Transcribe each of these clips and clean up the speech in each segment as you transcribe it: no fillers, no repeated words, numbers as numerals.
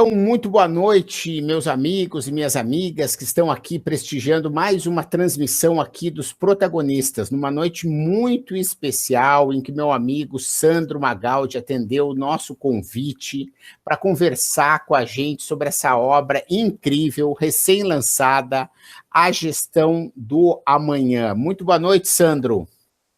Então, muito boa noite, meus amigos e minhas amigas que estão aqui prestigiando mais uma transmissão aqui dos protagonistas, numa noite muito especial em que meu amigo Sandro Magaldi atendeu o nosso convite para conversar com a gente sobre essa obra incrível, recém-lançada, A Gestão do Amanhã. Muito boa noite, Sandro.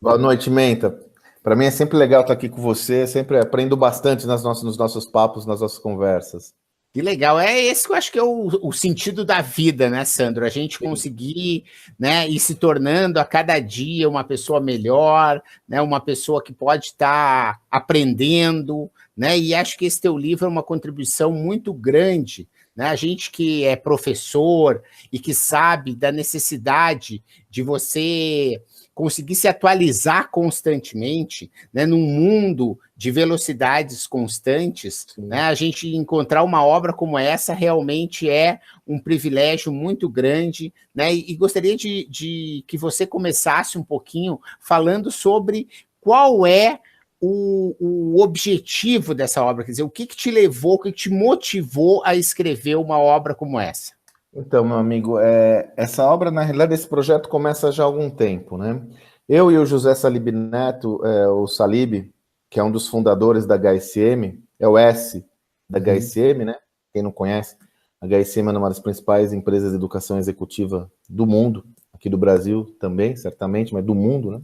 Boa noite, Menta. Para mim é sempre legal estar aqui com você, sempre aprendo bastante nos nossos papos, nas nossas conversas. Que legal, é esse que eu acho que é o sentido da vida, né, Sandro? A gente conseguir, né, ir se tornando a cada dia uma pessoa melhor, né, uma pessoa que pode estar aprendendo, né, e acho que esse teu livro é uma contribuição muito grande, né, a gente que é professor e que sabe da necessidade de você conseguir se atualizar constantemente, né, num mundo de velocidades constantes, né, a gente encontrar uma obra como essa realmente é um privilégio muito grande, né, e gostaria de que você começasse um pouquinho falando sobre qual é o objetivo dessa obra, quer dizer, o que te levou, o que te motivou a escrever uma obra como essa? Então, meu amigo, essa obra, na realidade, esse projeto começa já há algum tempo, né? Eu e o José Salib Neto, o Salib, que é um dos fundadores da HSM, é o S da HSM, né? Quem não conhece, a HSM é uma das principais empresas de educação executiva do mundo, aqui do Brasil também, certamente, mas do mundo, né?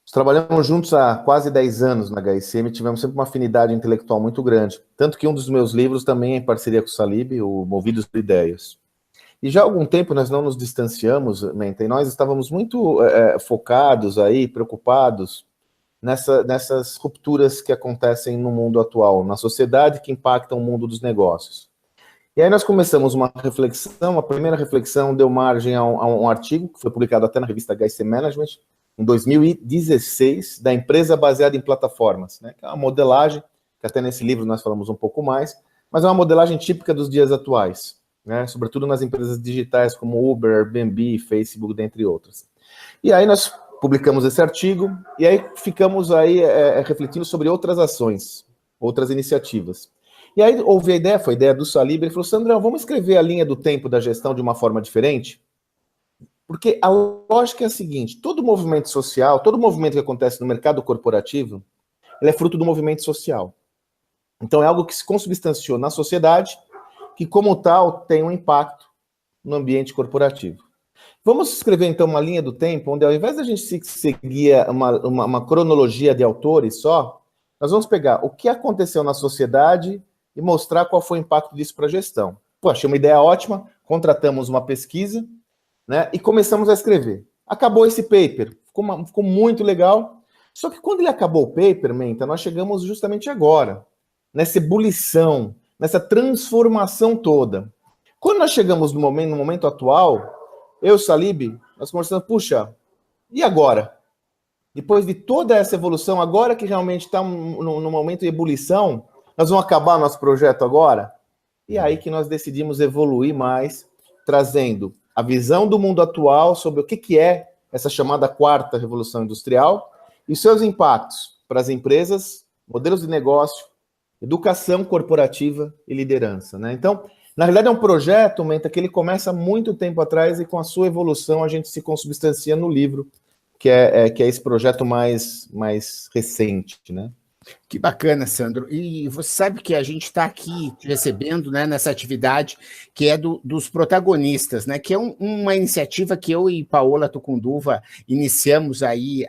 Nós trabalhamos juntos há quase 10 anos na HSM, tivemos sempre uma afinidade intelectual muito grande. Tanto que um dos meus livros também é em parceria com o Salib, o Movidos por Ideias. E já há algum tempo nós não nos distanciamos, Menta, e nós estávamos muito focados aí, preocupados nessas rupturas que acontecem no mundo atual, na sociedade que impactam o mundo dos negócios. E aí nós começamos uma reflexão, a primeira reflexão deu margem a um artigo, que foi publicado até na revista HSM Management, em 2016, da empresa baseada em plataformas, né? Que é uma modelagem, que até nesse livro nós falamos um pouco mais, mas é uma modelagem típica dos dias atuais, né? Sobretudo nas empresas digitais como Uber, Airbnb, Facebook, dentre outras. E aí nós publicamos esse artigo, e aí ficamos aí refletindo sobre outras ações, outras iniciativas. E aí houve a ideia, foi a ideia do Salib, ele falou, Sandrão, vamos escrever a linha do tempo da gestão de uma forma diferente? Porque a lógica é a seguinte, todo movimento social, todo movimento que acontece no mercado corporativo, ele é fruto do movimento social. Então é algo que se consubstanciou na sociedade, que como tal tem um impacto no ambiente corporativo. Vamos escrever então uma linha do tempo, onde ao invés da gente seguir uma cronologia de autores só, nós vamos pegar o que aconteceu na sociedade e mostrar qual foi o impacto disso para a gestão. Pô, achei uma ideia ótima, contratamos uma pesquisa, né, e começamos a escrever. Acabou esse paper, ficou muito legal, só que quando ele acabou o paper, Menta, nós chegamos justamente agora, nessa ebulição, nessa transformação toda. Quando nós chegamos no momento atual, eu e o Salib, nós conversamos, puxa, e agora? Depois de toda essa evolução, agora que realmente está no momento de ebulição, nós vamos acabar nosso projeto agora? E é aí que nós decidimos evoluir mais, trazendo a visão do mundo atual sobre o que é essa chamada quarta revolução industrial e seus impactos para as empresas, modelos de negócio, educação corporativa e liderança, né? Então, na realidade é um projeto, Menta, que ele começa muito tempo atrás e com a sua evolução a gente se consubstancia no livro, que é esse projeto mais recente, né? Que bacana, Sandro. E você sabe que a gente está aqui recebendo, né, nessa atividade que é dos protagonistas, né, que é uma iniciativa que eu e Paola Tucunduva iniciamos aí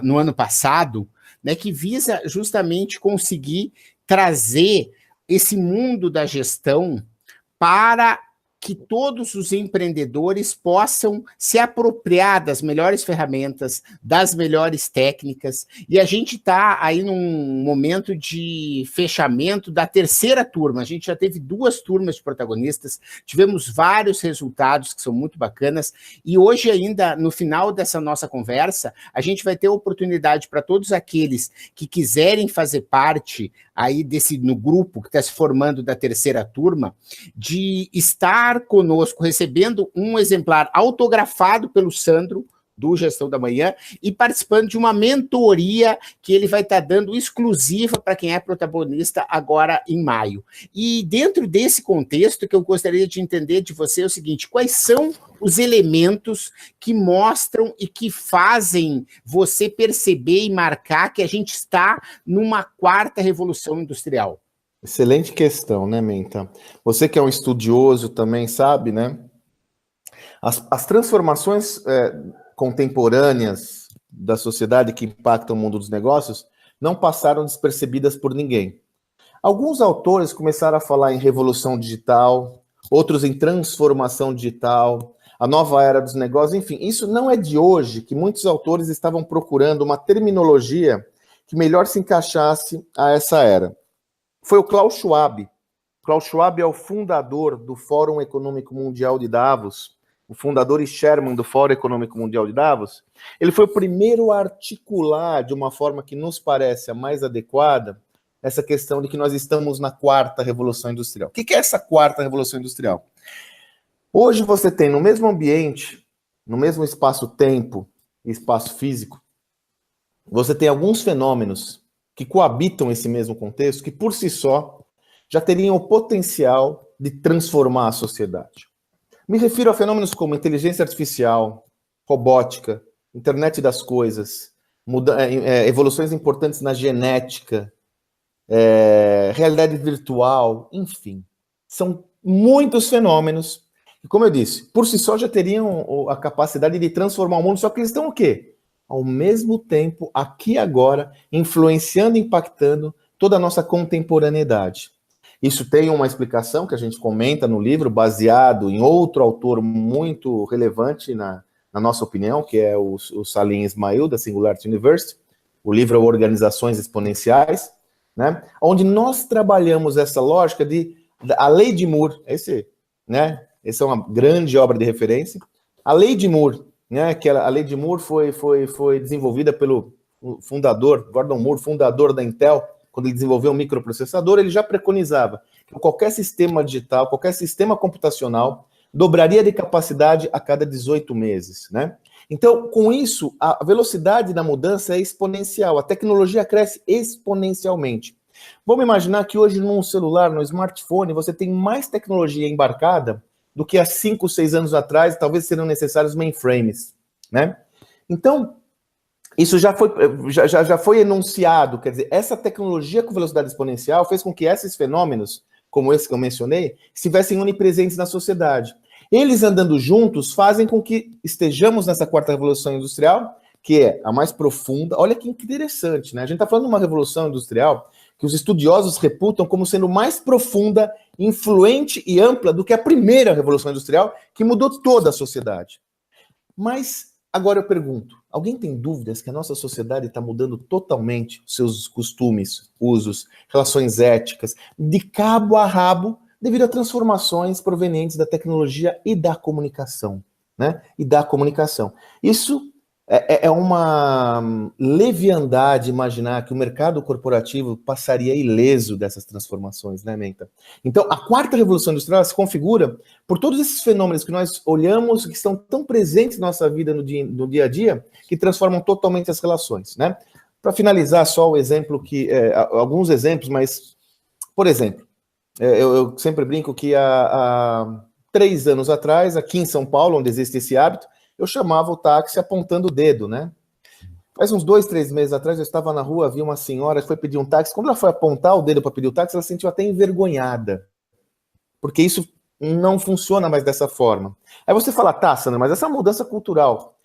no ano passado, né, que visa justamente conseguir trazer esse mundo da gestão para que todos os empreendedores possam se apropriar das melhores ferramentas, das melhores técnicas, e a gente está aí num momento de fechamento da terceira turma, a gente já teve 2 turmas de protagonistas, tivemos vários resultados que são muito bacanas, e hoje ainda, no final dessa nossa conversa, a gente vai ter oportunidade para todos aqueles que quiserem fazer parte aí no grupo que está se formando da terceira turma, de estar conosco, recebendo um exemplar autografado pelo Sandro, do Gestão da Manhã e participando de uma mentoria que ele vai estar dando exclusiva para quem é protagonista agora em maio. E dentro desse contexto que eu gostaria de entender de você é o seguinte, quais são os elementos que mostram e que fazem você perceber e marcar que a gente está numa quarta revolução industrial? Excelente questão, né, Menta? Você que é um estudioso também sabe, né? As transformações contemporâneas da sociedade que impactam o mundo dos negócios não passaram despercebidas por ninguém. Alguns autores começaram a falar em revolução digital, outros em transformação digital, a nova era dos negócios, enfim, isso não é de hoje que muitos autores estavam procurando uma terminologia que melhor se encaixasse a essa era. Foi o Klaus Schwab. Klaus Schwab é o fundador do Fórum Econômico Mundial de Davos, o fundador e chairman do Fórum Econômico Mundial de Davos. Ele foi o primeiro a articular de uma forma que nos parece a mais adequada essa questão de que nós estamos na quarta revolução industrial. O que é essa quarta revolução industrial? Hoje você tem no mesmo ambiente, no mesmo espaço-tempo e espaço físico, você tem alguns fenômenos que coabitam esse mesmo contexto, que por si só já teriam o potencial de transformar a sociedade. Me refiro a fenômenos como inteligência artificial, robótica, internet das coisas, evoluções importantes na genética, realidade virtual, enfim. São muitos fenômenos que, como eu disse, por si só já teriam a capacidade de transformar o mundo, só que eles estão o quê? Ao mesmo tempo, aqui e agora, influenciando e impactando toda a nossa contemporaneidade. Isso tem uma explicação que a gente comenta no livro, baseado em outro autor muito relevante na nossa opinião, que é o Salim Ismail, da Singularity University. O livro é Organizações Exponenciais, né? Onde nós trabalhamos essa lógica a Lei de Moore, né? Essa é uma grande obra de referência. A Lei de Moore, né, que a Lei de Moore foi desenvolvida pelo fundador, Gordon Moore, fundador da Intel, quando ele desenvolveu o microprocessador, ele já preconizava que qualquer sistema digital, qualquer sistema computacional, dobraria de capacidade a cada 18 meses, né? Então, com isso, a velocidade da mudança é exponencial, a tecnologia cresce exponencialmente. Vamos imaginar que hoje num celular, no smartphone, você tem mais tecnologia embarcada do que há 5, 6 anos atrás, talvez seriam necessários mainframes, né? Então, isso já foi enunciado, quer dizer, essa tecnologia com velocidade exponencial fez com que esses fenômenos, como esse que eu mencionei, estivessem onipresentes na sociedade. Eles andando juntos fazem com que estejamos nessa quarta revolução industrial, que é a mais profunda. Olha que interessante, né? A gente está falando de uma revolução industrial que os estudiosos reputam como sendo mais profunda, influente e ampla do que a primeira revolução industrial, que mudou toda a sociedade. Mas, agora eu pergunto, alguém tem dúvidas que a nossa sociedade está mudando totalmente seus costumes, usos, relações éticas, de cabo a rabo, devido a transformações provenientes da tecnologia e da comunicação, né? E da comunicação. Isso é uma leviandade imaginar que o mercado corporativo passaria ileso dessas transformações, né, Menta? Então, a quarta revolução industrial se configura por todos esses fenômenos que nós olhamos, que estão tão presentes na nossa vida no dia a dia, que transformam totalmente as relações, né? Para finalizar, só o exemplo alguns exemplos, mas, por exemplo, eu sempre brinco que há 3 anos atrás, aqui em São Paulo, onde existe esse hábito, eu chamava o táxi apontando o dedo, né? Faz uns 2, 3 meses atrás, eu estava na rua, vi uma senhora que foi pedir um táxi. Quando ela foi apontar o dedo para pedir o táxi, ela se sentiu até envergonhada. Porque isso não funciona mais dessa forma. Aí você fala, tá, Sandra, mas essa mudança cultural.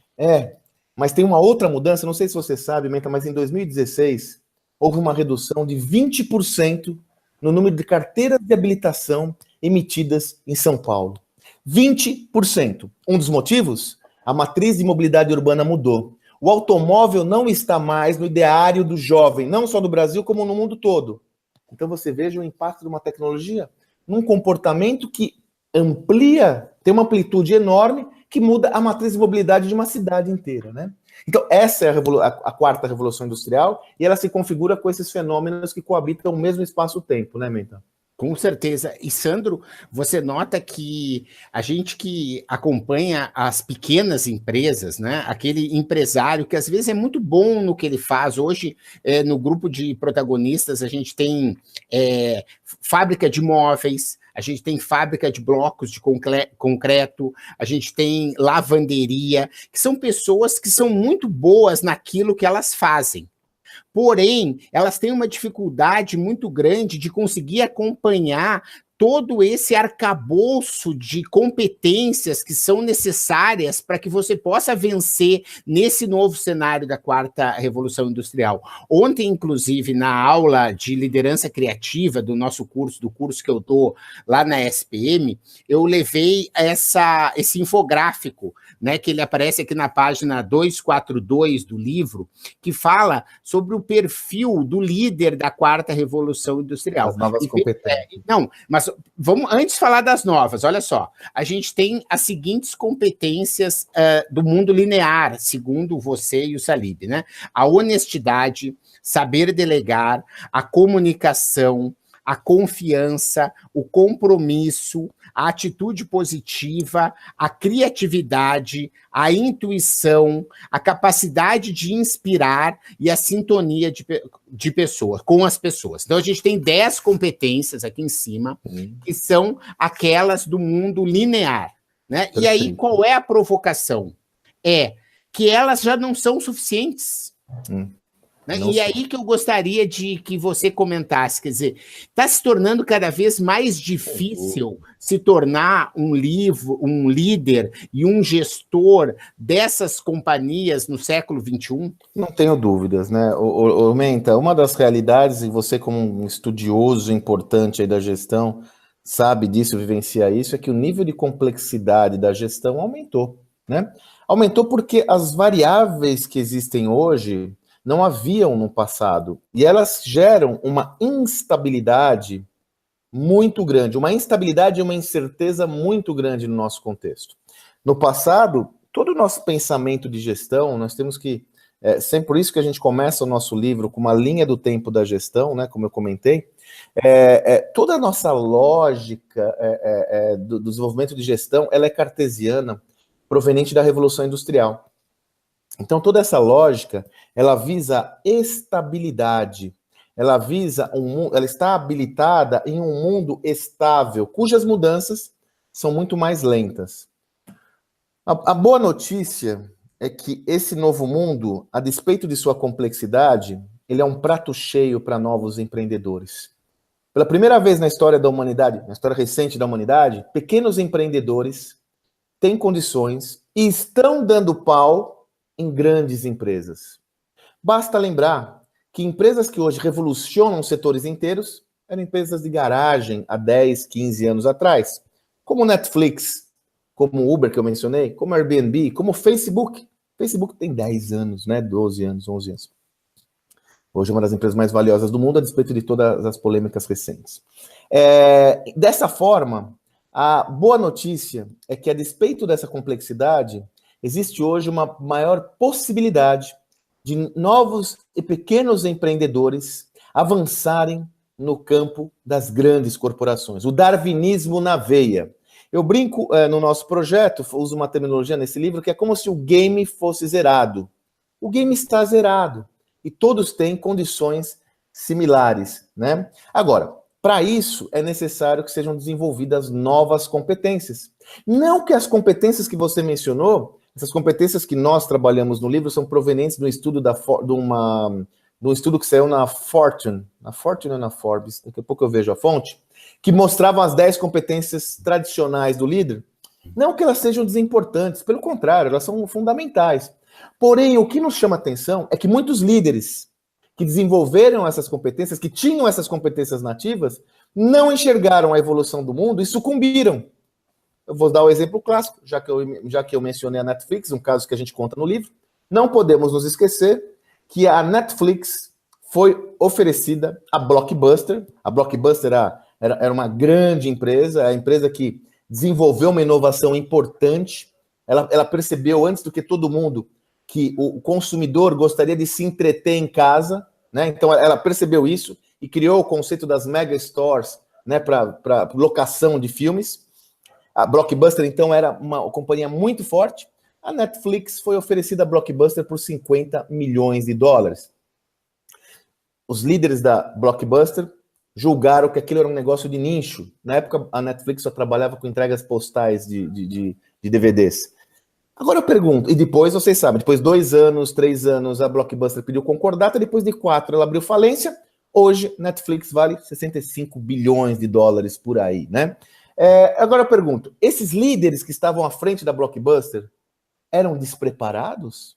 Mas tem uma outra mudança, não sei se você sabe, Menta, mas em 2016 houve uma redução de 20% no número de carteiras de habilitação emitidas em São Paulo. 20%. Um dos motivos? A matriz de mobilidade urbana mudou. O automóvel não está mais no ideário do jovem, não só do Brasil, como no mundo todo. Então você veja o impacto de uma tecnologia num comportamento que amplia, tem uma amplitude enorme, que muda a matriz de mobilidade de uma cidade inteira, né? Então essa é a quarta revolução industrial, e ela se configura com esses fenômenos que coabitam o mesmo espaço-tempo, né, Menta? Com certeza. E, Sandro, você nota que a gente que acompanha as pequenas empresas, né? Aquele empresário que às vezes é muito bom no que ele faz. Hoje, no grupo de protagonistas, a gente tem fábrica de móveis, a gente tem fábrica de blocos de concreto, a gente tem lavanderia, que são pessoas que são muito boas naquilo que elas fazem. Porém, elas têm uma dificuldade muito grande de conseguir acompanhar todo esse arcabouço de competências que são necessárias para que você possa vencer nesse novo cenário da quarta revolução industrial. Ontem, inclusive, na aula de liderança criativa do nosso curso, do curso que eu dou lá na SPM, eu levei esse infográfico, né, que ele aparece aqui na página 242 do livro, que fala sobre o perfil do líder da quarta revolução industrial. As novas competências. Não, mas vamos antes falar das novas. Olha só, a gente tem as seguintes competências do mundo linear, segundo você e o Salib, né? A honestidade, saber delegar, a comunicação, a confiança, o compromisso, a atitude positiva, a criatividade, a intuição, a capacidade de inspirar e a sintonia de pessoas, com as pessoas. Então, a gente tem 10 competências aqui em cima, que são aquelas do mundo linear, né? E aí, qual é a provocação? É que elas já não são suficientes. Né? E aí que eu gostaria de que você comentasse, quer dizer, está se tornando cada vez mais difícil se tornar um líder e um gestor dessas companhias no século XXI? Não tenho dúvidas, né? Menta, uma das realidades, e você como um estudioso importante aí da gestão, sabe disso, vivencia isso, é que o nível de complexidade da gestão aumentou, né? Aumentou porque as variáveis que existem hoje não haviam no passado. E elas geram uma instabilidade muito grande, uma instabilidade e uma incerteza muito grande no nosso contexto. No passado, todo o nosso pensamento de gestão, nós temos que, sempre por isso que a gente começa o nosso livro com uma linha do tempo da gestão, né, como eu comentei, toda a nossa lógica do desenvolvimento de gestão, ela é cartesiana, proveniente da Revolução Industrial. Então, toda essa lógica, ela visa estabilidade, ela está habilitada em um mundo estável, cujas mudanças são muito mais lentas. A boa notícia é que esse novo mundo, a despeito de sua complexidade, ele é um prato cheio para novos empreendedores. Pela primeira vez na história da humanidade, na história recente da humanidade, pequenos empreendedores têm condições e estão dando pau em grandes empresas. Basta lembrar que empresas que hoje revolucionam setores inteiros eram empresas de garagem há 10, 15 anos atrás, como Netflix, como Uber, que eu mencionei, como Airbnb, como Facebook. Facebook tem 10 anos, né? 12 anos, 11 anos. Hoje é uma das empresas mais valiosas do mundo, a despeito de todas as polêmicas recentes. Dessa forma, a boa notícia é que, a despeito dessa complexidade, existe hoje uma maior possibilidade de novos e pequenos empreendedores avançarem no campo das grandes corporações. O darwinismo na veia. Eu brinco no nosso projeto, uso uma terminologia nesse livro, que é como se o game fosse zerado. O game está zerado e todos têm condições similares, né? Agora, para isso é necessário que sejam desenvolvidas novas competências. Não que as competências que você mencionou, essas competências que nós trabalhamos no livro são provenientes do estudo de um estudo que saiu na Fortune ou na Forbes, daqui a pouco eu vejo a fonte, que mostravam as 10 competências tradicionais do líder. Não que elas sejam desimportantes, pelo contrário, elas são fundamentais. Porém, o que nos chama atenção é que muitos líderes que desenvolveram essas competências, que tinham essas competências nativas, não enxergaram a evolução do mundo e sucumbiram. Eu vou dar o exemplo clássico, já que eu mencionei a Netflix, um caso que a gente conta no livro. Não podemos nos esquecer que a Netflix foi oferecida à Blockbuster. A Blockbuster era uma grande empresa, a empresa que desenvolveu uma inovação importante. Ela percebeu, antes do que todo mundo, que o consumidor gostaria de se entreter em casa, né? Então ela percebeu isso e criou o conceito das mega stores né, para locação de filmes. A Blockbuster, então, era uma companhia muito forte. A Netflix foi oferecida a Blockbuster por 50 milhões de dólares. Os líderes da Blockbuster julgaram que aquilo era um negócio de nicho. Na época, a Netflix só trabalhava com entregas postais de DVDs. Agora eu pergunto, e depois, vocês sabem, depois de 2 anos, 3 anos, a Blockbuster pediu concordata, depois de 4 ela abriu falência. Hoje, Netflix vale 65 bilhões de dólares por aí, né? Agora eu pergunto, esses líderes que estavam à frente da Blockbuster eram despreparados?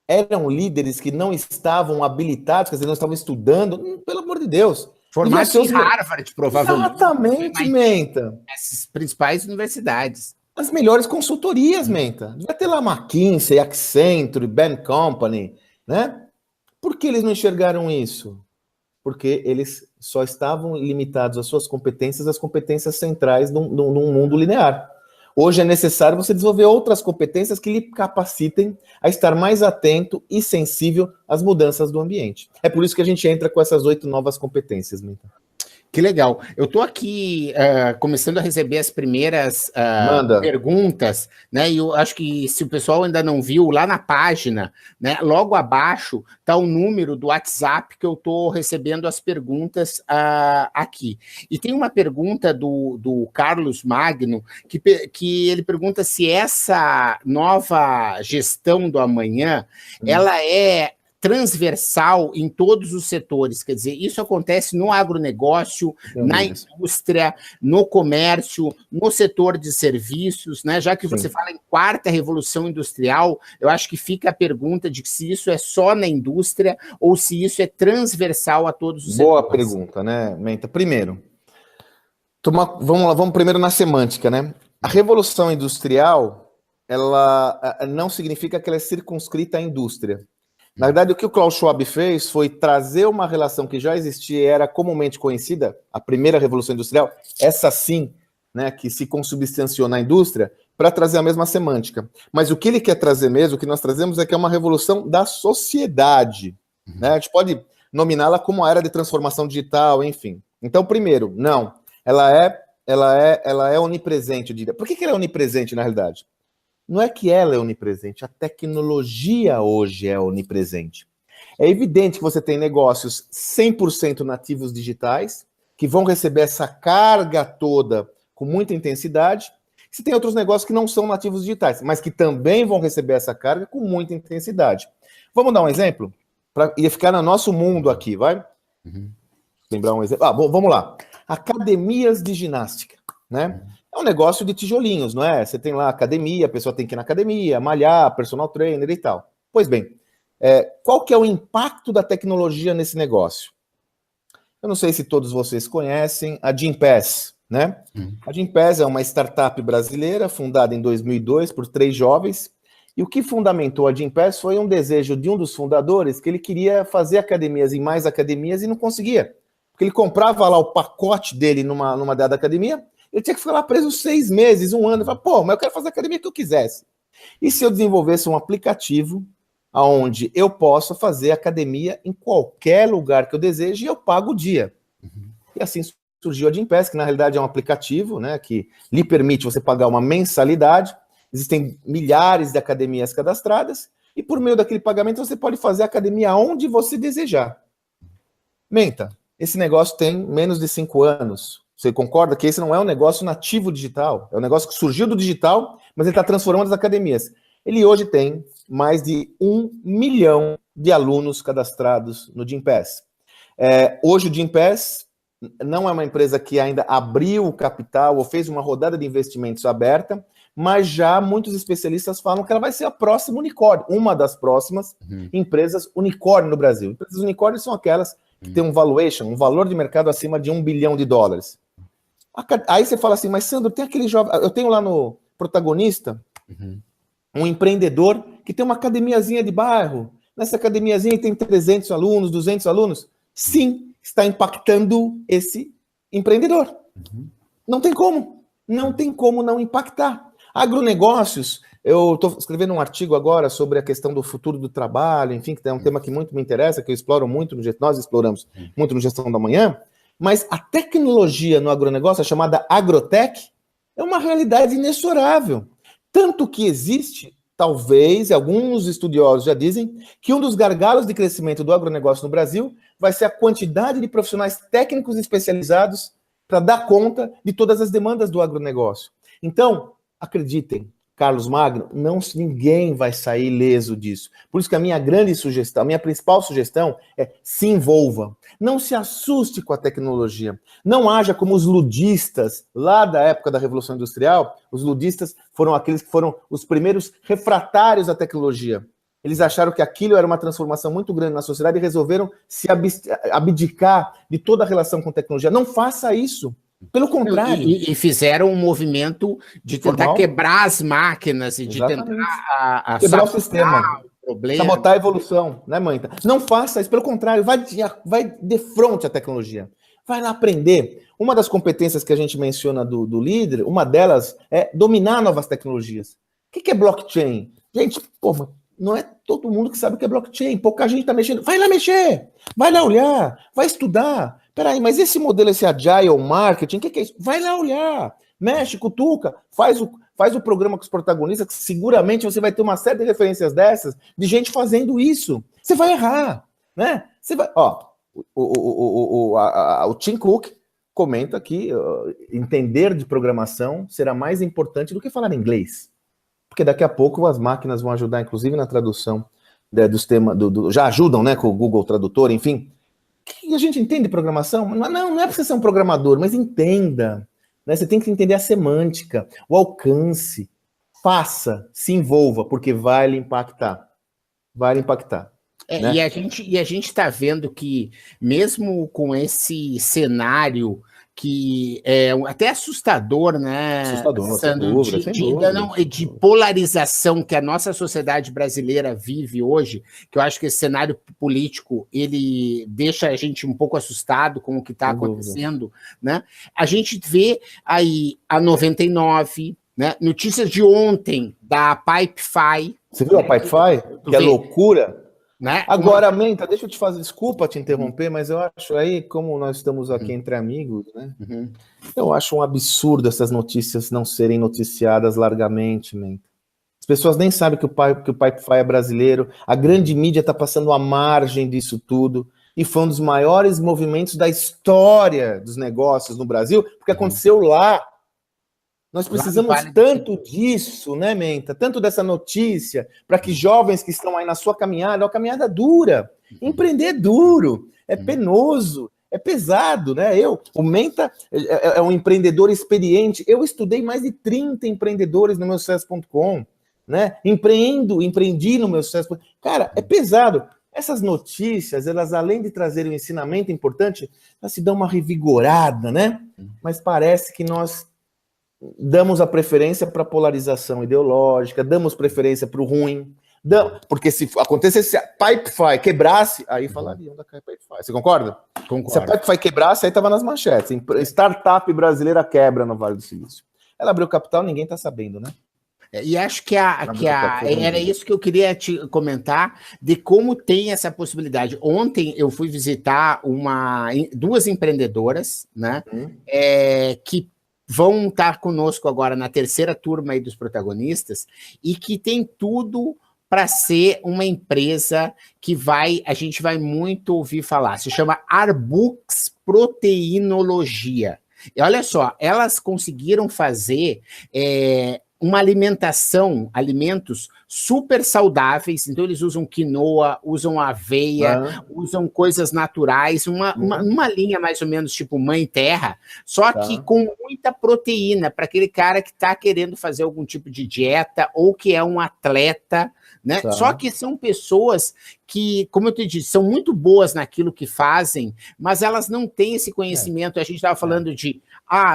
Eram líderes que não estavam habilitados, quer dizer, não estavam estudando? Pelo amor de Deus. Formados em Harvard, provavelmente. Exatamente, Menta. Essas principais universidades. As melhores consultorias, Menta. Devia ter lá McKinsey, Accenture, Bain Company, né? Por que eles não enxergaram isso? Porque eles só estavam limitados às suas competências, às competências centrais num mundo linear. Hoje é necessário você desenvolver outras competências que lhe capacitem a estar mais atento e sensível às mudanças do ambiente. É por isso que a gente entra com essas 8 novas competências, Menta. Que legal. Eu estou aqui começando a receber as primeiras perguntas, né? E eu acho que se o pessoal ainda não viu, lá na página, né, logo abaixo, está o número do WhatsApp que eu estou recebendo as perguntas aqui. E tem uma pergunta do Carlos Magno, que ele pergunta se essa nova gestão do amanhã, ela é transversal em todos os setores, quer dizer, isso acontece no agronegócio, na indústria, no comércio, no setor de serviços, né? Já que você fala em 4ª revolução industrial, eu acho que fica a pergunta de se isso é só na indústria ou se isso é transversal a todos os setores. Boa pergunta, né, Menta? Primeiro, vamos primeiro na semântica, né? A revolução industrial, ela não significa que ela é circunscrita à indústria. Na verdade, o que o Klaus Schwab fez foi trazer uma relação que já existia e era comumente conhecida, a primeira revolução industrial, essa sim, né, que se consubstanciou na indústria, para trazer a mesma semântica. Mas o que ele quer trazer mesmo, o que nós trazemos é que é uma revolução da sociedade. Né? A gente pode nominá-la como a era de transformação digital, enfim. Então, primeiro, não, ela é onipresente. Por que ela é onipresente, na realidade? Não é que ela é onipresente, a tecnologia hoje é onipresente. É evidente que você tem negócios 100% nativos digitais, que vão receber essa carga toda com muita intensidade. Você tem outros negócios que não são nativos digitais, mas que também vão receber essa carga com muita intensidade. Vamos dar um exemplo? Para ficar no nosso mundo aqui, vai? Lembrar um exemplo? Vamos lá. Academias de ginástica, né? É um negócio de tijolinhos, não é? Você tem lá academia, a pessoa tem que ir na academia, malhar, personal trainer e tal. Pois bem, qual que é o impacto da tecnologia nesse negócio? Eu não sei se todos vocês conhecem a Gympass, né? A Gympass é uma startup brasileira fundada em 2002 por 3 jovens. E o que fundamentou a Gympass foi um desejo de um dos fundadores que ele queria fazer academias em mais academias e não conseguia. Porque ele comprava lá o pacote dele numa dada academia, ele tinha que ficar lá preso 6 meses, 1 ano. Ele falava, mas eu quero fazer a academia que eu quisesse. E se eu desenvolvesse um aplicativo onde eu possa fazer academia em qualquer lugar que eu deseje e eu pago o dia? E assim surgiu a Gympass, que na realidade é um aplicativo, né, que lhe permite você pagar uma mensalidade. Existem milhares de academias cadastradas e por meio daquele pagamento você pode fazer a academia onde você desejar. Menta, esse negócio tem menos de 5 anos. Você concorda que esse não é um negócio nativo digital? É um negócio que surgiu do digital, mas ele está transformando as academias. Ele hoje tem mais de 1 milhão de alunos cadastrados no Gympass. Hoje o Gympass não é uma empresa que ainda abriu o capital ou fez uma rodada de investimentos aberta, mas já muitos especialistas falam que ela vai ser a próxima unicórnio, uma das próximas empresas unicórnio no Brasil. Empresas unicórnios são aquelas que têm um valuation, um valor de mercado acima de $1 bilhão. Aí você fala assim, mas Sandro, tem aquele jovem... Eu tenho lá no Protagonista um empreendedor que tem uma academiazinha de bairro. Nessa academiazinha tem 300 alunos, 200 alunos. Sim, está impactando esse empreendedor. Não tem como. Não tem como não impactar. Agronegócios, eu estou escrevendo um artigo agora sobre a questão do futuro do trabalho, enfim, que é um tema que muito me interessa, que eu exploro muito, nós exploramos muito no Gestão da Manhã. Mas a tecnologia no agronegócio, a chamada agrotech, é uma realidade inexorável. Tanto que existe, talvez, alguns estudiosos já dizem, que um dos gargalos de crescimento do agronegócio no Brasil vai ser a quantidade de profissionais técnicos especializados para dar conta de todas as demandas do agronegócio. Então, acreditem, Carlos Magno, ninguém vai sair ileso disso. Por isso que a minha grande sugestão, a minha principal sugestão é se envolva. Não se assuste com a tecnologia. Não haja como os ludistas, lá da época da Revolução Industrial, os ludistas foram aqueles que foram os primeiros refratários à tecnologia. Eles acharam que aquilo era uma transformação muito grande na sociedade e resolveram se abdicar de toda a relação com tecnologia. Não faça isso. Pelo contrário. E fizeram um movimento de tentar Formal. Quebrar as máquinas e de Exatamente. tentar quebrar o sistema. Problema. Sabotar a evolução, né, mãe? Não faça isso. Pelo contrário, vai de frente à tecnologia. Vai lá aprender. Uma das competências que a gente menciona do líder, uma delas é dominar novas tecnologias. O que é blockchain? Gente, porra, não é todo mundo que sabe o que é blockchain. Pouca gente está mexendo. Vai lá mexer. Vai lá olhar. Vai estudar. Peraí, mas esse modelo, esse agile marketing, o que é isso? Vai lá olhar. Mexe, cutuca. Faz o programa com os protagonistas, que seguramente você vai ter uma série de referências dessas, de gente fazendo isso. Você vai errar, né? Você vai... o Tim Cook comenta que entender de programação será mais importante do que falar inglês. Porque daqui a pouco as máquinas vão ajudar, inclusive, na tradução dos temas, já ajudam, né, com o Google Tradutor, enfim. Que a gente entende programação? Não é para você ser um programador, mas entenda. Né? Você tem que entender a semântica, o alcance. Faça, se envolva, porque vai lhe impactar. Vai lhe impactar. Né? E a gente está vendo que, mesmo com esse cenário que é até assustador, né? Assustador, sem dúvida. De polarização que a nossa sociedade brasileira vive hoje, que eu acho que esse cenário político, ele deixa a gente um pouco assustado com o que está acontecendo, né? A gente vê aí a 99, né? Notícias de ontem da Pipefy. Você viu a Pipefy? Que é loucura. Né? Agora, Menta, deixa eu te fazer, desculpa te interromper, mas eu acho aí, como nós estamos aqui entre amigos, né? Eu acho um absurdo essas notícias não serem noticiadas largamente, Menta. As pessoas nem sabem que o Pipefy é brasileiro, a grande mídia está passando à margem disso tudo, e foi um dos maiores movimentos da história dos negócios no Brasil, porque aconteceu lá. Nós precisamos tanto disso, né, Menta? Tanto dessa notícia, para que jovens que estão aí na sua caminhada, é uma caminhada dura. Empreender é duro, é penoso, é pesado, né? O Menta é um empreendedor experiente. Eu estudei mais de 30 empreendedores no meu sucesso.com, né? Empreendi no meu sucesso.com. Cara, é pesado. Essas notícias, elas além de trazerem um ensinamento importante, elas se dão uma revigorada, né? Mas parece que nós damos a preferência para a polarização ideológica, damos preferência para o ruim, porque se acontecesse, se a Pipefy quebrasse, aí falariam da Pipefy. Você concorda? Concordo. Se a Pipefy quebrasse, aí estava nas manchetes. Startup brasileira quebra no Vale do Silício. Ela abriu capital, ninguém está sabendo, né? E acho que era isso que eu queria te comentar, de como tem essa possibilidade. Ontem eu fui visitar duas empreendedoras, né? Que vão estar conosco agora na terceira turma aí dos protagonistas e que tem tudo para ser uma empresa que a gente vai muito ouvir falar. Se chama Arbux Proteinologia. E olha só, elas conseguiram fazer uma alimentos super saudáveis, então eles usam quinoa, usam aveia, usam coisas naturais, uma linha mais ou menos tipo mãe terra, só que com muita proteína, para aquele cara que está querendo fazer algum tipo de dieta ou que é um atleta, né? Só que são pessoas que, como eu te disse, são muito boas naquilo que fazem, mas elas não têm esse conhecimento. A gente estava falando de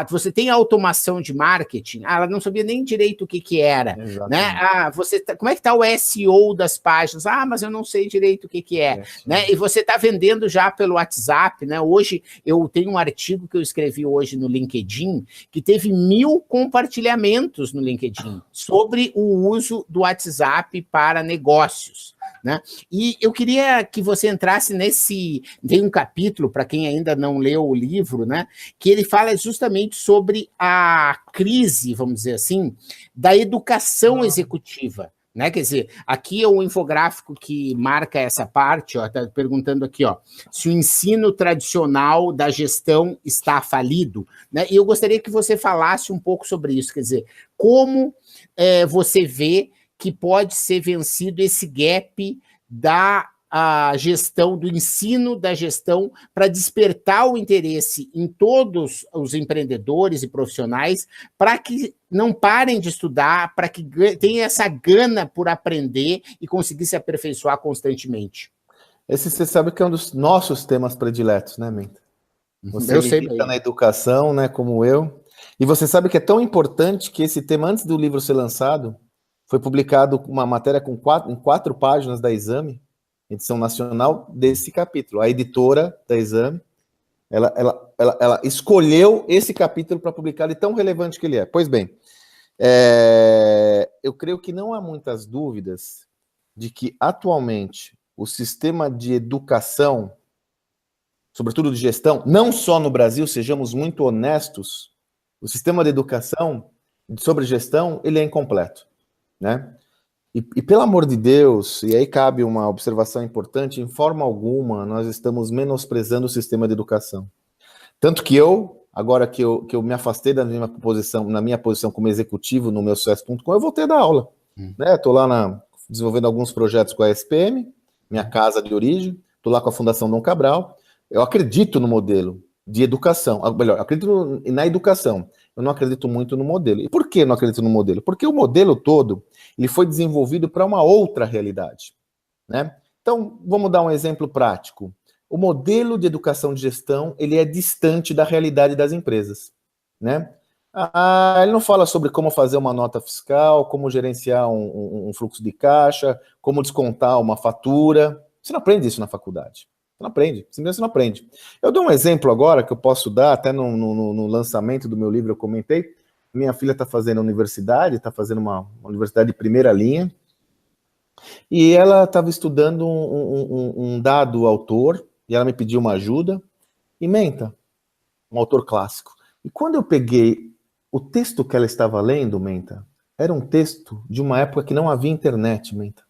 você tem automação de marketing? Ela não sabia nem direito o que era, né? Como é que está o SEO das páginas? Mas eu não sei direito o que é, né? E você está vendendo já pelo WhatsApp, né? Hoje eu tenho um artigo que eu escrevi hoje no LinkedIn que teve 1000 compartilhamentos no LinkedIn sobre o uso do WhatsApp para negócios. né? E eu queria que você entrasse tem um capítulo, para quem ainda não leu o livro, né, que ele fala justamente sobre a crise, vamos dizer assim, da educação executiva. Né? Quer dizer, aqui é o infográfico que marca essa parte, está perguntando aqui, se o ensino tradicional da gestão está falido, né? E eu gostaria que você falasse um pouco sobre isso, quer dizer, como você vê que pode ser vencido esse gap a gestão, do ensino da gestão, para despertar o interesse em todos os empreendedores e profissionais, para que não parem de estudar, para que tenham essa gana por aprender e conseguir se aperfeiçoar constantemente. Esse você sabe que é um dos nossos temas prediletos, né, Menta? Você milita na educação, né, como eu, e você sabe que é tão importante que esse tema, antes do livro ser lançado, foi publicado uma matéria em 4 páginas da Exame, edição nacional, desse capítulo. A editora da Exame, ela escolheu esse capítulo para publicar, de tão relevante que ele é. Pois bem, eu creio que não há muitas dúvidas de que, atualmente, o sistema de educação, sobretudo de gestão, não só no Brasil, sejamos muito honestos, o sistema de educação sobre gestão, ele é incompleto, né? E pelo amor de Deus, e aí cabe uma observação importante, em forma alguma nós estamos menosprezando o sistema de educação. Tanto que agora que eu me afastei na minha posição como executivo no meu sucesso.com, eu voltei a dar aula. Estou lá desenvolvendo alguns projetos com a SPM, minha casa de origem, estou lá com a Fundação Dom Cabral. Eu acredito no modelo de educação, melhor, acredito na educação. Eu não acredito muito no modelo. E por que eu não acredito no modelo? Porque o modelo todo ele foi desenvolvido para uma outra realidade, né? Então, vamos dar um exemplo prático. O modelo de educação de gestão, ele é distante da realidade das empresas, né? Ele não fala sobre como fazer uma nota fiscal, como gerenciar um fluxo de caixa, como descontar uma fatura. Você não aprende isso na faculdade. Você não aprende, simplesmente você não aprende. Eu dou um exemplo agora que eu posso dar, até no lançamento do meu livro eu comentei. Minha filha está fazendo universidade, está fazendo uma universidade de primeira linha, e ela estava estudando um dado autor, e ela me pediu uma ajuda, e Menta, um autor clássico. E quando eu peguei o texto que ela estava lendo, Menta, era um texto de uma época que não havia internet, Menta.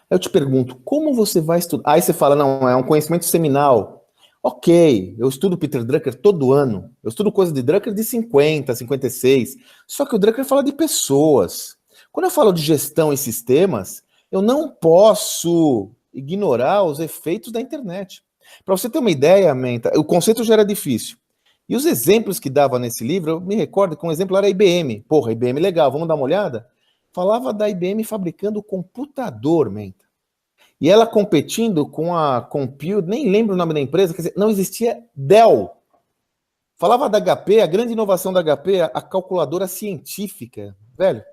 Eu te pergunto, como você vai estudar? Aí você fala, não, é um conhecimento seminal. Ok, eu estudo Peter Drucker todo ano. Eu estudo coisa de Drucker de 50, 56. Só que o Drucker fala de pessoas. Quando eu falo de gestão e sistemas, eu não posso ignorar os efeitos da internet. Para você ter uma ideia, Menta, o conceito já era difícil. E os exemplos que dava nesse livro, eu me recordo que um exemplo era a IBM. Porra, IBM legal, vamos dar uma olhada? Falava da IBM fabricando computador, Menta. E ela competindo com a Compute, nem lembro o nome da empresa, quer dizer, não existia Dell. Falava da HP, a grande inovação da HP, a calculadora científica. Velho,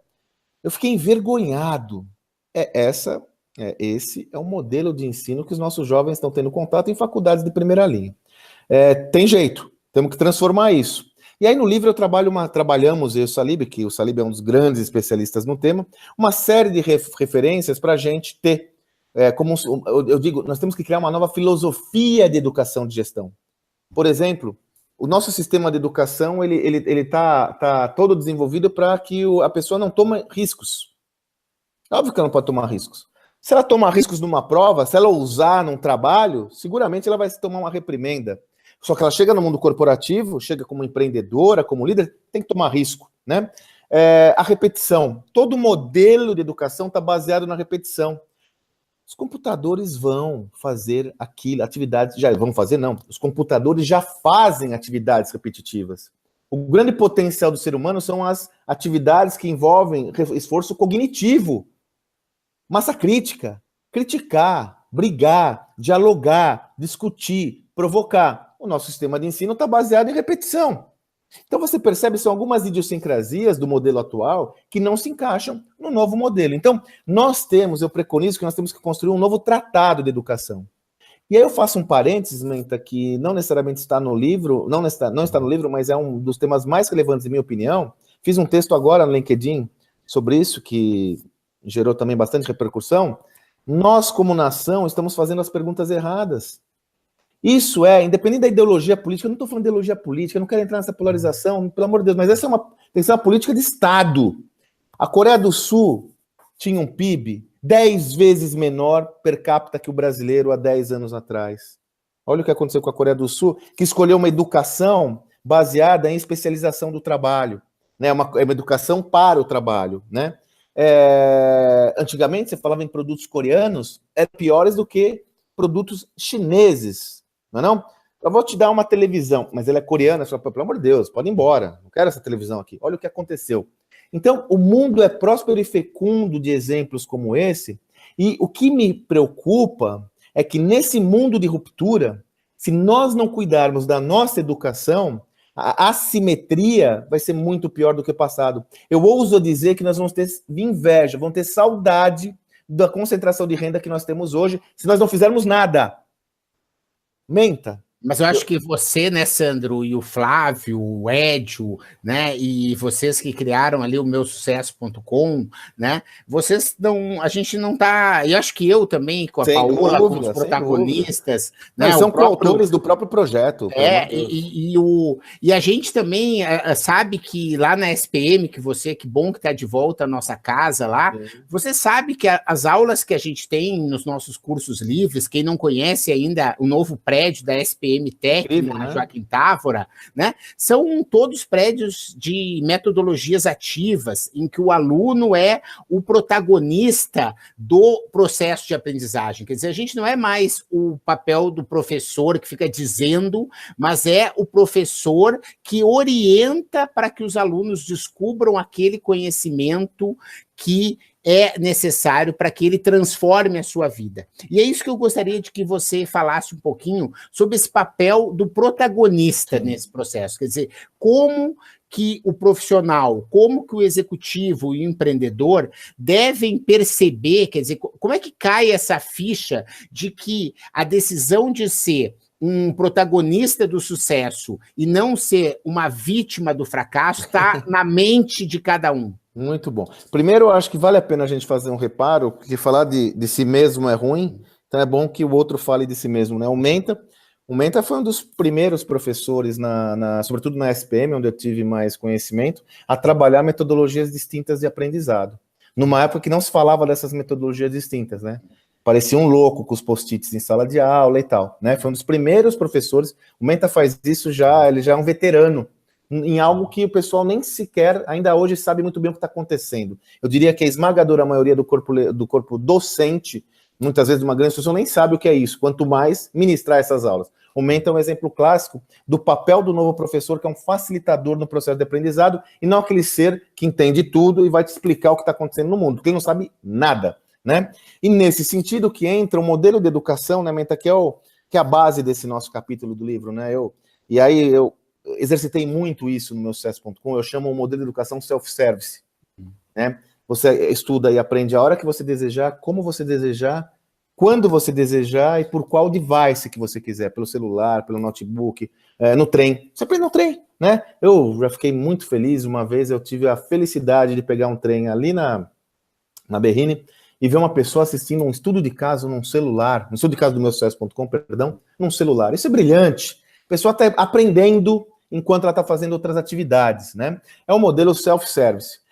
eu fiquei envergonhado. Esse é o modelo de ensino que os nossos jovens estão tendo contato em faculdades de primeira linha. Tem jeito, temos que transformar isso. E aí no livro trabalhamos, eu e o Salib, que o Salib é um dos grandes especialistas no tema, uma série de referências para a gente ter, como eu digo, nós temos que criar uma nova filosofia de educação de gestão. Por exemplo, o nosso sistema de educação, ele tá todo desenvolvido para que a pessoa não tome riscos. Óbvio que ela não pode tomar riscos. Se ela tomar riscos numa prova, se ela ousar num trabalho, seguramente ela vai tomar uma reprimenda. Só que ela chega no mundo corporativo, chega como empreendedora, como líder, tem que tomar risco, né? A repetição. Todo modelo de educação está baseado na repetição. Os computadores vão fazer atividades, já vão fazer, não. Os computadores já fazem atividades repetitivas. O grande potencial do ser humano são as atividades que envolvem esforço cognitivo, massa crítica, criticar, brigar, dialogar, discutir, provocar. O nosso sistema de ensino está baseado em repetição. Então você percebe, são algumas idiosincrasias do modelo atual que não se encaixam no novo modelo. Então, eu preconizo que nós temos que construir um novo tratado de educação. E aí eu faço um parênteses, Menta, que não necessariamente está no livro, não está no livro, mas é um dos temas mais relevantes, em minha opinião. Fiz um texto agora no LinkedIn sobre isso, que gerou também bastante repercussão, Nós, como nação, estamos fazendo as perguntas erradas. Isso independente da ideologia política, eu não estou falando de ideologia política, eu não quero entrar nessa polarização, pelo amor de Deus, mas essa tem que ser uma política de Estado. A Coreia do Sul tinha um PIB 10 vezes menor per capita que o brasileiro há 10 anos atrás. Olha o que aconteceu com a Coreia do Sul, que escolheu uma educação baseada em especialização do trabalho, né? Uma educação para o trabalho, né? Antigamente, você falava em produtos coreanos, eram piores do que produtos chineses, não é não? Eu vou te dar uma televisão, mas ela é coreana, só pelo amor de Deus, pode ir embora, não quero essa televisão aqui. Olha o que aconteceu. Então, o mundo é próspero e fecundo de exemplos como esse, e o que me preocupa é que nesse mundo de ruptura, se nós não cuidarmos da nossa educação, a assimetria vai ser muito pior do que o passado. Eu ouso dizer que nós vamos ter inveja, vamos ter saudade da concentração de renda que nós temos hoje, se nós não fizermos nada. Menta. Mas eu acho que você, né, Sandro, e o Flávio, o Edio, né, e vocês que criaram ali o meusucesso.com, né, vocês não, a gente não tá, e acho que eu também, com a Paola, com os protagonistas, né, são coautores do próprio projeto. E a gente também sabe que lá na SPM, que bom que está de volta à nossa casa lá, você sabe que as aulas que a gente tem nos nossos cursos livres, quem não conhece ainda o novo prédio da SPM, Tec, na Joaquim Távora, né? São todos prédios de metodologias ativas, em que o aluno é o protagonista do processo de aprendizagem. Quer dizer, a gente não é mais o papel do professor que fica dizendo, mas é o professor que orienta para que os alunos descubram aquele conhecimento que é necessário para que ele transforme a sua vida. E é isso que eu gostaria de que você falasse um pouquinho sobre esse papel do protagonista nesse processo. Quer dizer, como que o profissional, como que o executivo e o empreendedor devem perceber, quer dizer, como é que cai essa ficha de que a decisão de ser um protagonista do sucesso e não ser uma vítima do fracasso está na mente de cada um. Muito bom. Primeiro, eu acho que vale a pena a gente fazer um reparo, porque falar de si mesmo é ruim, então é bom que o outro fale de si mesmo, né? O Menta foi um dos primeiros professores, sobretudo na SPM, onde eu tive mais conhecimento, a trabalhar metodologias distintas de aprendizado. Numa época que não se falava dessas metodologias distintas, né? Parecia um louco com os post-its em sala de aula e tal, né? Foi um dos primeiros professores. O Menta faz isso ele já é um veterano em algo que o pessoal nem sequer, ainda hoje, sabe muito bem o que está acontecendo. Eu diria que a esmagadora maioria do corpo docente, muitas vezes uma grande instituição, nem sabe o que é isso, quanto mais ministrar essas aulas. O Menta é um exemplo clássico do papel do novo professor, que é um facilitador no processo de aprendizado, e não aquele ser que entende tudo e vai te explicar o que está acontecendo no mundo, porque ele não sabe nada, né? E nesse sentido que entra o modelo de educação, né, Menta, que é a base desse nosso capítulo do livro, né? Eu exercitei muito isso no meu sucesso.com, eu chamo o modelo de educação self-service, né? Você estuda e aprende a hora que você desejar, como você desejar, quando você desejar e por qual device que você quiser, pelo celular, pelo notebook, no trem. Você aprende no trem, né? Eu já fiquei muito feliz, uma vez eu tive a felicidade de pegar um trem ali na Berrine e ver uma pessoa assistindo um estudo de caso num celular, um estudo de caso do meu sucesso.com, perdão, num celular. Isso é brilhante. A pessoa está aprendendo enquanto ela está fazendo outras atividades, né? É o modelo self-service.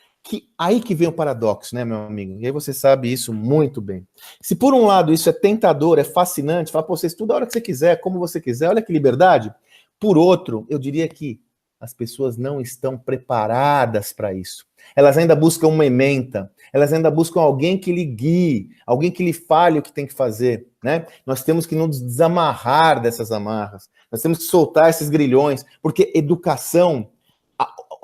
Aí que vem o paradoxo, né, meu amigo? E aí você sabe isso muito bem. Se por um lado isso é tentador, é fascinante, fala, pô, você estuda a hora que você quiser, como você quiser, olha que liberdade. Por outro, eu diria que as pessoas não estão preparadas para isso. Elas ainda buscam uma ementa, elas ainda buscam alguém que lhe guie, alguém que lhe fale o que tem que fazer, né? Nós temos que nos desamarrar dessas amarras, nós temos que soltar esses grilhões, porque educação,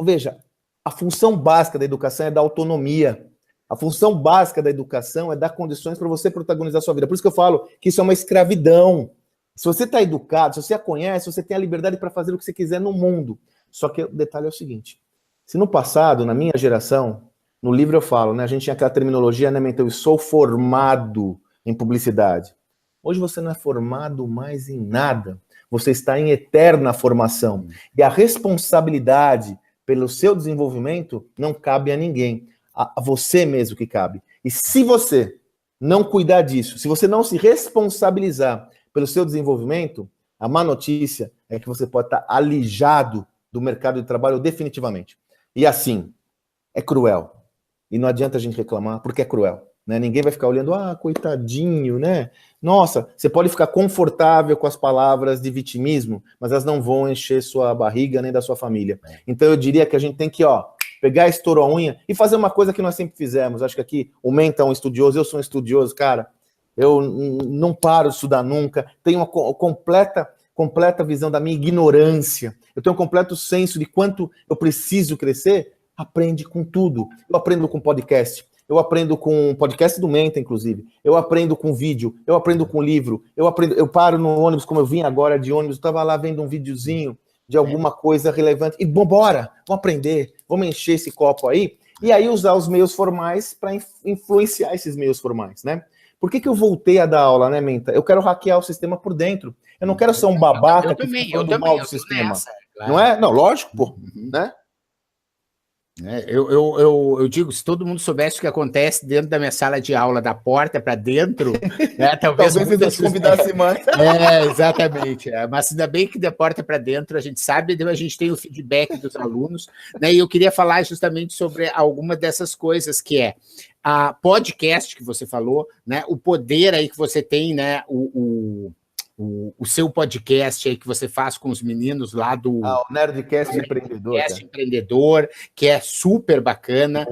veja, a função básica da educação é dar autonomia. A função básica da educação é dar condições para você protagonizar a sua vida. Por isso que eu falo que isso é uma escravidão. Se você está educado, se você a conhece, você tem a liberdade para fazer o que você quiser no mundo. Só que o detalhe é o seguinte, se no passado, na minha geração, no livro eu falo, né, a gente tinha aquela terminologia, né, então eu sou formado em publicidade. Hoje você não é formado mais em nada. Você está em eterna formação. E a responsabilidade pelo seu desenvolvimento não cabe a ninguém. A você mesmo que cabe. E se você não cuidar disso, se você não se responsabilizar pelo seu desenvolvimento, a má notícia é que você pode estar alijado do mercado de trabalho definitivamente. E assim, é cruel. E não adianta a gente reclamar, porque é cruel. Né? Ninguém vai ficar olhando, coitadinho, né? Nossa, você pode ficar confortável com as palavras de vitimismo, mas elas não vão encher sua barriga nem da sua família. Então eu diria que a gente tem que, pegar estouro a unha e fazer uma coisa que nós sempre fizemos. Acho que aqui o Menta é um estudioso, eu sou um estudioso, cara. Eu não paro de estudar nunca. Tenho uma completa visão da minha ignorância. Eu tenho um completo senso de quanto eu preciso crescer. Aprende com tudo. Eu aprendo com podcast. Eu aprendo com podcast do Menta, inclusive. Eu aprendo com vídeo. Eu aprendo com livro. Eu paro no ônibus, como eu vim agora de ônibus. Eu estava lá vendo um videozinho de alguma coisa relevante. E vambora, vamos aprender. Vamos encher esse copo aí. E aí usar os meios formais para influenciar esses meios formais, né? Por que eu voltei a dar aula, né, Menta? Eu quero hackear o sistema por dentro. Eu não quero ser um babaca que fica falando mal do sistema. Claro. Não é? Não, lógico, pô. Né? Eu digo, se todo mundo soubesse o que acontece dentro da minha sala de aula, da porta para dentro, né, talvez você convidasse mais. Exatamente. Mas ainda bem que da porta para dentro a gente sabe, a gente tem o feedback dos alunos, né? E eu queria falar justamente sobre alguma dessas coisas, que é a podcast que você falou, né? O poder aí que você tem, né? O seu podcast aí que você faz com os meninos lá do... o Nerdcast Empreendedor. Nerdcast Empreendedor, que é super bacana.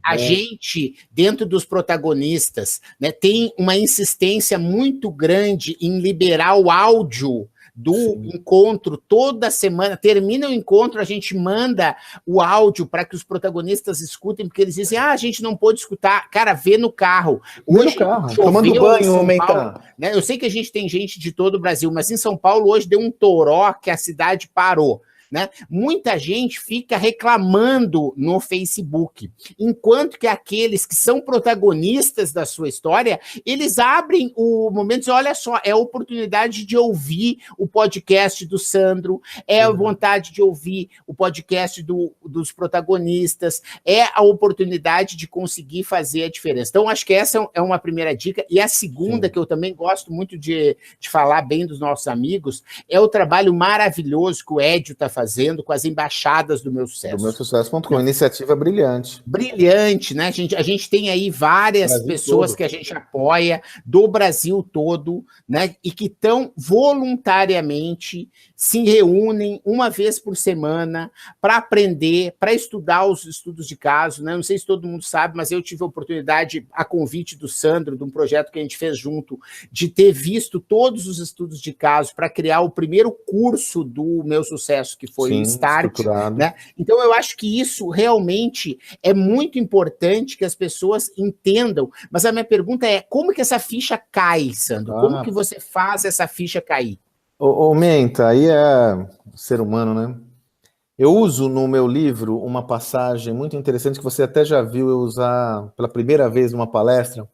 A gente, dentro dos protagonistas, né, tem uma insistência muito grande em liberar o áudio do encontro toda semana. Termina o encontro, a gente manda o áudio para que os protagonistas escutem, porque eles dizem, a gente não pôde escutar. Cara, vê no carro. Hoje, tomando banho, aumentar. Né? Eu sei que a gente tem gente de todo o Brasil, mas em São Paulo hoje deu um toró que a cidade parou. Né? Muita gente fica reclamando no Facebook, enquanto que aqueles que são protagonistas da sua história, eles abrem o momento e dizem, olha só, é a oportunidade de ouvir o podcast do Sandro, é a vontade de ouvir o podcast dos protagonistas, é a oportunidade de conseguir fazer a diferença. Então, acho que essa é uma primeira dica. E a segunda, que eu também gosto muito de falar bem dos nossos amigos, é o trabalho maravilhoso que o Edio está fazendo com as embaixadas do Meu Sucesso. Do meusucesso.com, iniciativa brilhante. Brilhante, né? A gente tem aí várias pessoas todo que a gente apoia do Brasil todo, né? E que estão voluntariamente se reúnem uma vez por semana para aprender, para estudar os estudos de caso, né? Não sei se todo mundo sabe, mas eu tive a oportunidade, a convite do Sandro, de um projeto que a gente fez junto, de ter visto todos os estudos de caso para criar o primeiro curso do Meu Sucesso, que foi o Start, né? Então eu acho que isso realmente é muito importante que as pessoas entendam, mas a minha pergunta é, como que essa ficha cai, Sandro? Como que você faz essa ficha cair? Menta, aí é ser humano, né? Eu uso no meu livro uma passagem muito interessante que você até já viu eu usar pela primeira vez numa palestra,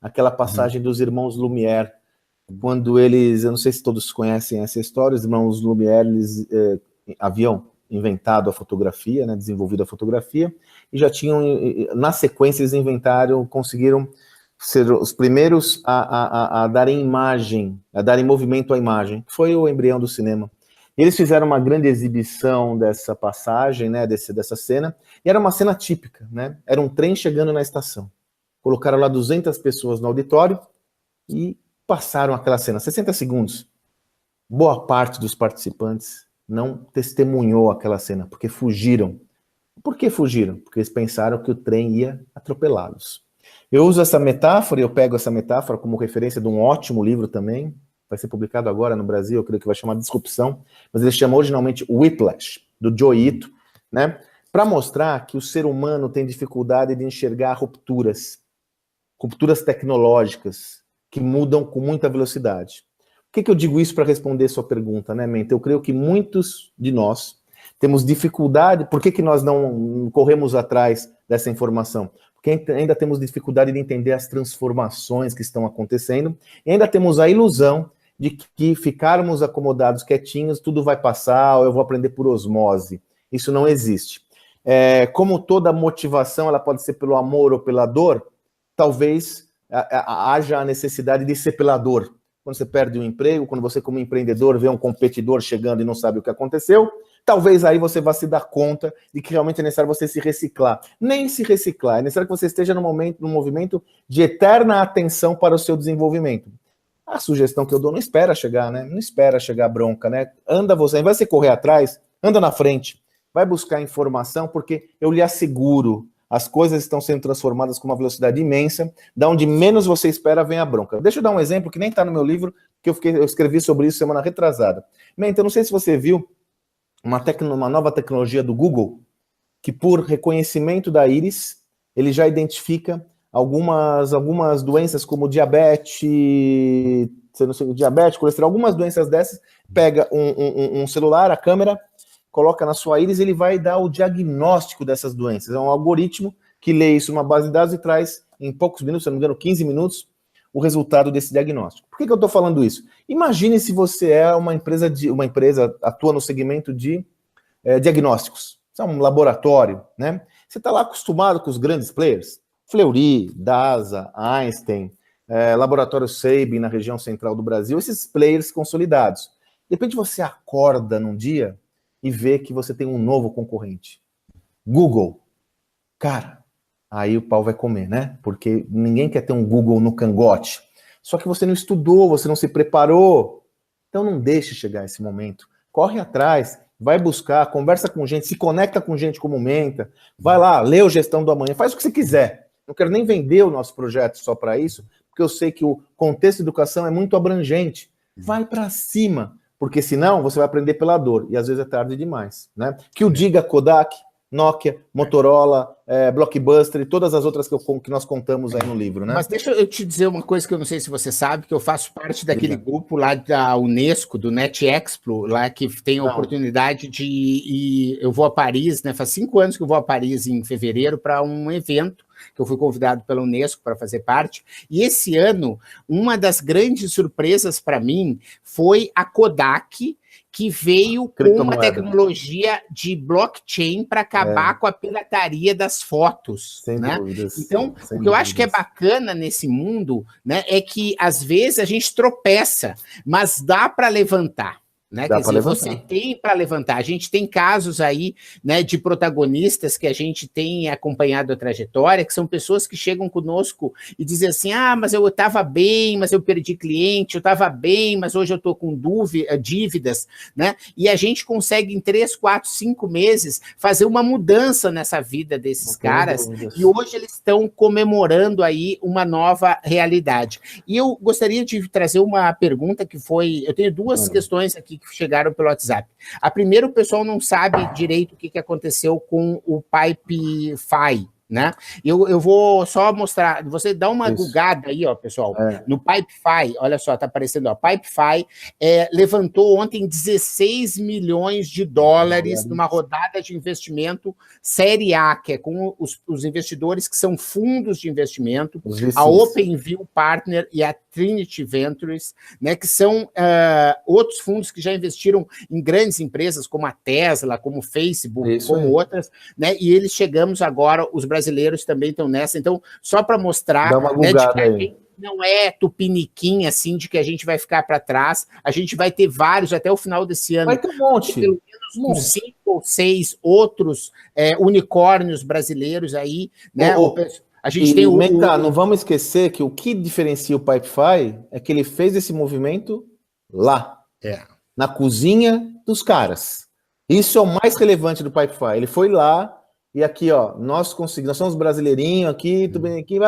aquela passagem dos irmãos Lumière, quando eles, eu não sei se todos conhecem essa história, os irmãos Lumière, eles haviam inventado a fotografia, né, desenvolvido a fotografia, e já tinham, na sequência, eles conseguiram ser os primeiros a darem imagem, a darem movimento à imagem, que foi o embrião do cinema. E eles fizeram uma grande exibição dessa passagem, né, dessa cena, e era uma cena típica, né, era um trem chegando na estação. Colocaram lá 200 pessoas no auditório e passaram aquela cena, 60 segundos. Boa parte dos participantes não testemunhou aquela cena, porque fugiram. Por que fugiram? Porque eles pensaram que o trem ia atropelá-los. Eu uso essa metáfora, eu pego essa metáfora como referência de um ótimo livro também, vai ser publicado agora no Brasil, eu creio que vai chamar Disrupção, mas ele chama originalmente Whiplash, do Joe Ito, né? Para mostrar que o ser humano tem dificuldade de enxergar rupturas tecnológicas que mudam com muita velocidade. Por que eu digo isso para responder sua pergunta, né, Menta? Eu creio que muitos de nós temos dificuldade. Por que nós não corremos atrás dessa informação? Porque ainda temos dificuldade de entender as transformações que estão acontecendo e ainda temos a ilusão de que ficarmos acomodados quietinhos, tudo vai passar, ou eu vou aprender por osmose. Isso não existe. Como toda motivação, ela pode ser pelo amor ou pela dor, talvez haja a necessidade de ser pelador. Quando você perde um emprego, quando você como empreendedor vê um competidor chegando e não sabe o que aconteceu, talvez aí você vá se dar conta de que realmente é necessário você se reciclar. Nem se reciclar, é necessário que você esteja num movimento de eterna atenção para o seu desenvolvimento. A sugestão que eu dou, não espera chegar, né? Não espera chegar a bronca, né? Anda você, ao invés de você correr atrás, anda na frente, vai buscar informação, porque eu lhe asseguro, as coisas estão sendo transformadas com uma velocidade imensa, da onde menos você espera vem a bronca. Deixa eu dar um exemplo que nem está no meu livro, que eu escrevi sobre isso semana retrasada. Então, não sei se você viu uma nova tecnologia do Google, que por reconhecimento da íris, ele já identifica algumas doenças como diabetes, colesterol, algumas doenças dessas, pega um celular, a câmera, coloca na sua íris, ele vai dar o diagnóstico dessas doenças. É um algoritmo que lê isso numa base de dados e traz em poucos minutos, se não me engano, 15 minutos, o resultado desse diagnóstico. Por que eu estou falando isso? Imagine se você é uma empresa atua no segmento de diagnósticos. Você é um laboratório, né? Você está lá acostumado com os grandes players, Fleury, DASA, Einstein, Laboratório Sabin na região central do Brasil, esses players consolidados. De repente você acorda num dia e vê que você tem um novo concorrente. Google. Cara, aí o pau vai comer, né? Porque ninguém quer ter um Google no cangote. Só que você não estudou, você não se preparou. Então não deixe chegar esse momento. Corre atrás, vai buscar, conversa com gente, se conecta com gente como Menta, vai lá, lê o Gestão do Amanhã, faz o que você quiser. Não quero nem vender o nosso projeto só para isso, porque eu sei que o contexto de educação é muito abrangente. Vai para cima. Porque senão você vai aprender pela dor, e às vezes é tarde demais, né? Que o diga Kodak, Nokia, Motorola, Blockbuster e todas as outras que nós contamos aí no livro, né? Mas deixa eu te dizer uma coisa que eu não sei se você sabe, que eu faço parte daquele grupo lá da Unesco, do NetExpo, lá que tem a oportunidade de ir. Eu vou a Paris, né? Faz 5 anos que eu vou a Paris em fevereiro para um evento que eu fui convidado pela Unesco para fazer parte, e esse ano, uma das grandes surpresas para mim foi a Kodak, que veio com uma tecnologia de blockchain para acabar com a pirataria das fotos. Sem dúvidas. Então, o que eu acho que é bacana nesse mundo, né, é que às vezes a gente tropeça, mas dá para levantar. Né? Quer dizer, você tem para levantar. A gente tem casos aí, né, de protagonistas que a gente tem acompanhado a trajetória, que são pessoas que chegam conosco e dizem assim, mas eu estava bem, mas eu perdi cliente, eu estava bem, mas hoje eu estou com dívidas, né? E a gente consegue em 3, 4, 5 meses fazer uma mudança nessa vida desses caras, e hoje eles estão comemorando aí uma nova realidade. E eu gostaria de trazer uma pergunta que foi, eu tenho 2 questões aqui que chegaram pelo WhatsApp. A primeira, o pessoal não sabe direito o que aconteceu com o Pipefy, né? Eu vou só mostrar, você dá uma googada aí, ó, pessoal, no Pipefy, olha só, tá aparecendo, ó, Pipefy levantou ontem 16 milhões de dólares numa rodada de investimento série A, que é com os investidores que são fundos de investimento, a OpenView Partner e a Trinity Ventures, né, que são outros fundos que já investiram em grandes empresas como a Tesla, como o Facebook, como outras, né, e eles chegamos agora, os brasileiros também estão nessa, então, só para mostrar, né, de que a gente não é tupiniquim, assim, de que a gente vai ficar para trás, a gente vai ter vários até o final desse ano. Vai ter um monte. Pelo menos uns 5 ou 6 outros unicórnios brasileiros aí, né, a gente tem não vamos esquecer que o que diferencia o Pipefy é que ele fez esse movimento lá, na cozinha dos caras. Isso é o mais relevante do Pipefy. Ele foi lá e aqui, ó, nós somos brasileirinhos aqui, tudo bem aqui,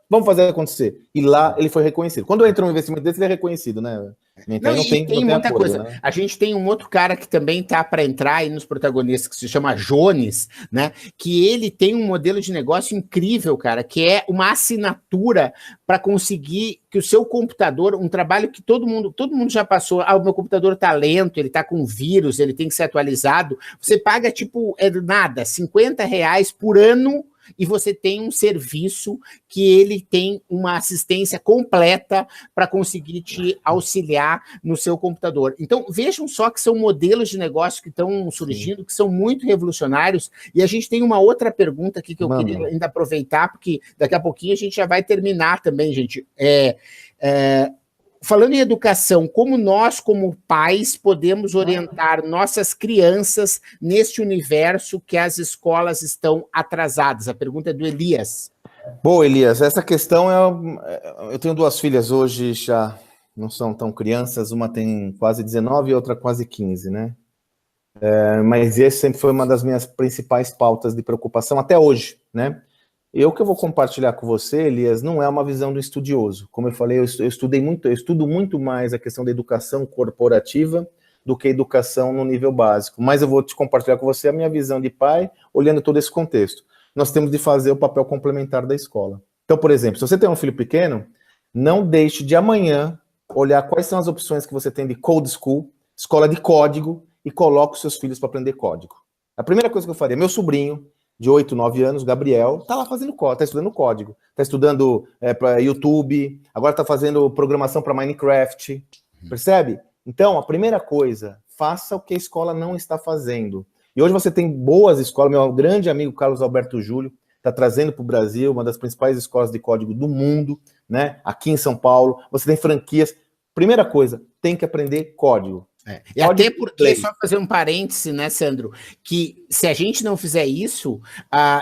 vamos fazer acontecer. E lá ele foi reconhecido. Quando entra um investimento desse, ele é reconhecido, né? Então, não tem muita acordo, coisa. Né? A gente tem um outro cara que também tá para entrar aí nos protagonistas, que se chama Jones, né? Que ele tem um modelo de negócio incrível, cara, que é uma assinatura para conseguir que o seu computador, um trabalho que todo mundo já passou, o meu computador tá lento, ele tá com vírus, ele tem que ser atualizado, você paga tipo nada, R$50 por ano, e você tem um serviço que ele tem uma assistência completa para conseguir te auxiliar no seu computador. Então, vejam só que são modelos de negócio que estão surgindo, que são muito revolucionários, e a gente tem uma outra pergunta aqui que eu queria ainda aproveitar, porque daqui a pouquinho a gente já vai terminar também, gente. Falando em educação, como nós, como pais, podemos orientar nossas crianças neste universo que as escolas estão atrasadas? A pergunta é do Elias. Bom, Elias, essa questão eu tenho 2 filhas hoje, já não são tão crianças, uma tem quase 19 e outra quase 15, né? Mas esse sempre foi uma das minhas principais pautas de preocupação até hoje, né? E o que eu vou compartilhar com você, Elias, não é uma visão do estudioso. Como eu falei, eu estudo muito mais a questão da educação corporativa do que a educação no nível básico. Mas eu vou te compartilhar com você a minha visão de pai, olhando todo esse contexto. Nós temos de fazer o papel complementar da escola. Então, por exemplo, se você tem um filho pequeno, não deixe de amanhã olhar quais são as opções que você tem de code school, escola de código, e coloque os seus filhos para aprender código. A primeira coisa que eu faria, meu sobrinho, de 8, 9 anos, Gabriel, está lá fazendo código, está estudando código, está estudando para YouTube, agora está fazendo programação para Minecraft, percebe? Então, a primeira coisa, faça o que a escola não está fazendo. E hoje você tem boas escolas, meu grande amigo Carlos Alberto Júlio está trazendo para o Brasil uma das principais escolas de código do mundo, né? Aqui em São Paulo, você tem franquias. Primeira coisa, tem que aprender código. E até porque, só fazer um parêntese, né, Sandro, que se a gente não fizer isso,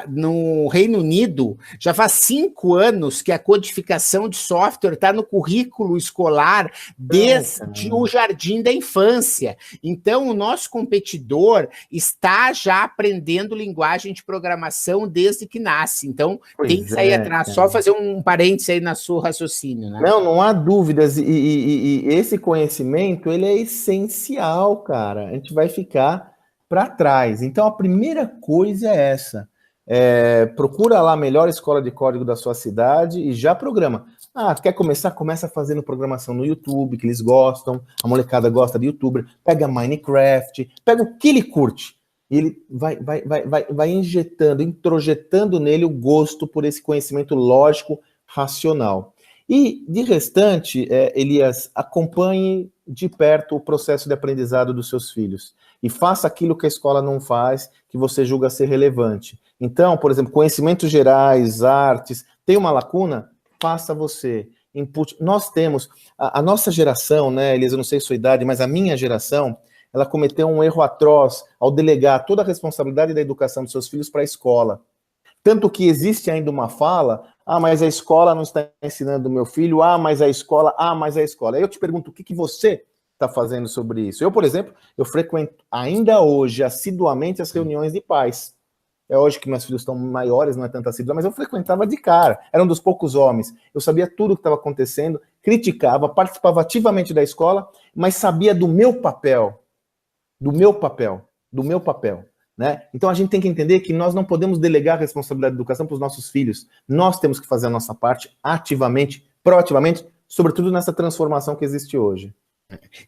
no Reino Unido, já faz 5 anos que a codificação de software está no currículo escolar desde o jardim da infância. Então, o nosso competidor está já aprendendo linguagem de programação desde que nasce. Então, tem que sair atrás. Cara. Só fazer um parêntese aí na sua raciocínio, né? Não há dúvidas. E esse conhecimento, ele é essencial, cara. A gente vai ficar para trás. Então, a primeira coisa é essa. Procura lá a melhor escola de código da sua cidade e já programa. Quer começar? Começa fazendo programação no YouTube, que eles gostam. A molecada gosta de YouTuber. Pega Minecraft, pega o que ele curte. E ele vai introjetando nele o gosto por esse conhecimento lógico, racional. E, de restante, Elias, acompanhe de perto o processo de aprendizado dos seus filhos. E faça aquilo que a escola não faz, que você julga ser relevante. Então, por exemplo, conhecimentos gerais, artes, tem uma lacuna? Faça você. Input. Nós temos, a nossa geração, né, Elias, eu não sei a sua idade, mas a minha geração, ela cometeu um erro atroz ao delegar toda a responsabilidade da educação dos seus filhos para a escola. Tanto que existe ainda uma fala, mas a escola não está ensinando o meu filho, mas a escola. Aí eu te pergunto, o que você está fazendo sobre isso? Eu, por exemplo, eu frequento ainda hoje, assiduamente, as reuniões de pais. É hoje que meus filhos estão maiores, não é tanto assíduo, mas eu frequentava de cara, era um dos poucos homens. Eu sabia tudo o que estava acontecendo, criticava, participava ativamente da escola, mas sabia do meu papel. Né? Então a gente tem que entender que nós não podemos delegar a responsabilidade da educação para os nossos filhos. Nós temos que fazer a nossa parte ativamente, proativamente, sobretudo nessa transformação que existe hoje.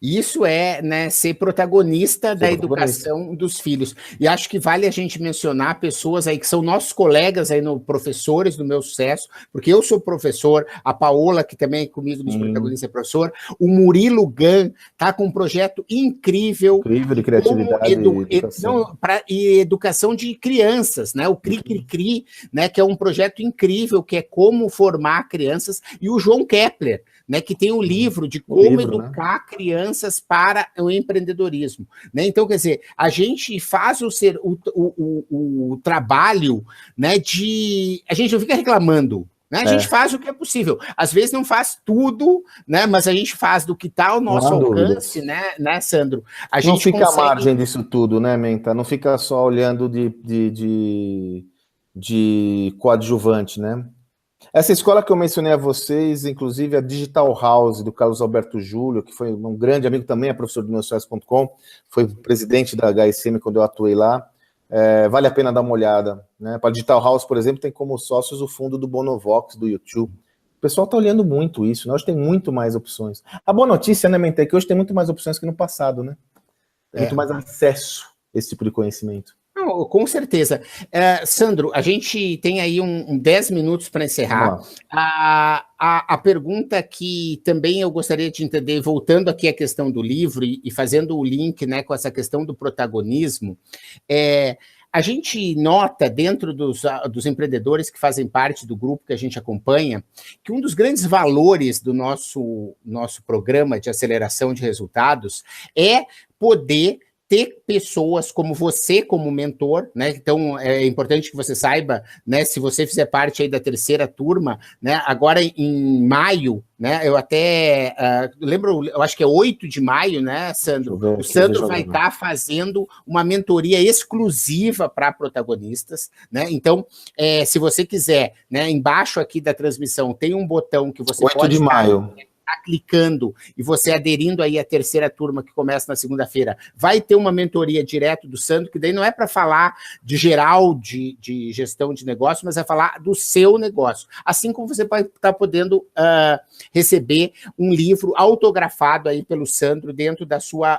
Isso é, né, ser protagonista da educação dos filhos. E acho que vale a gente mencionar pessoas aí que são nossos colegas aí, professores do Meu Sucesso, porque eu sou professor, a Paola, que também é comigo nos protagonistas, é professor, o Murilo Gan tá com um projeto incrível de criatividade e educação de crianças, né? O Cri Cri Cri, né, que é um projeto incrível, que é como formar crianças, e o João Kepler, né, que tem um livro de como educar crianças para o empreendedorismo. Né? Então, quer dizer, a gente faz o trabalho, né, a gente não fica reclamando, né? A gente faz o que é possível. Às vezes não faz tudo, né, mas a gente faz do que está ao nosso alcance, né, Sandro? A gente não fica à margem disso tudo, né, Menta? Não fica só olhando de coadjuvante, né? Essa escola que eu mencionei a vocês, inclusive a Digital House, do Carlos Alberto Júlio, que foi um grande amigo também, é professor do meusucesso.com, foi presidente da HSM quando eu atuei lá, vale a pena dar uma olhada. Né? Para a Digital House, por exemplo, tem como sócios o fundo do Bonovox, do YouTube. O pessoal está olhando muito isso, né? Hoje tem muito mais opções. A boa notícia, né, Mente, é que hoje tem muito mais opções que no passado, né? Tem muito mais acesso a esse tipo de conhecimento. Não, com certeza. Sandro, a gente tem aí 10 minutos para encerrar. A pergunta que também eu gostaria de entender, voltando aqui à questão do livro e fazendo o link, né, com essa questão do protagonismo, a gente nota dentro dos empreendedores que fazem parte do grupo que a gente acompanha, que um dos grandes valores do nosso programa de aceleração de resultados é poder ter pessoas como você, como mentor, né? Então, é importante que você saiba, né? Se você fizer parte aí da terceira turma, né? Agora em maio, né? Eu até lembro, eu acho que é 8 de maio, né, Sandro? O Sandro vai estar fazendo uma mentoria exclusiva para protagonistas, né? Então, se você quiser, né? Embaixo aqui da transmissão tem um botão que você 8 de maio. Clicando e você aderindo aí à terceira turma que começa na segunda-feira, vai ter uma mentoria direto do Sandro, que daí não é para falar de geral de gestão de negócio, mas é falar do seu negócio. Assim como você vai estar podendo receber um livro autografado aí pelo Sandro dentro da sua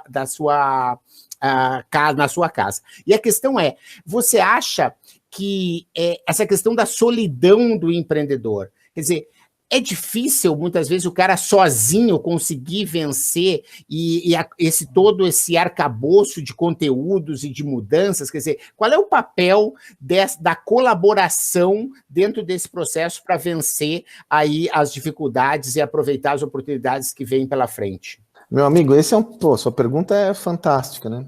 casa, na sua casa. E a questão é, você acha que essa questão da solidão do empreendedor, quer dizer, é difícil, muitas vezes, o cara sozinho conseguir vencer todo esse arcabouço de conteúdos e de mudanças? Quer dizer, qual é o papel da colaboração dentro desse processo para vencer aí as dificuldades e aproveitar as oportunidades que vêm pela frente? Meu amigo, sua pergunta é fantástica, né?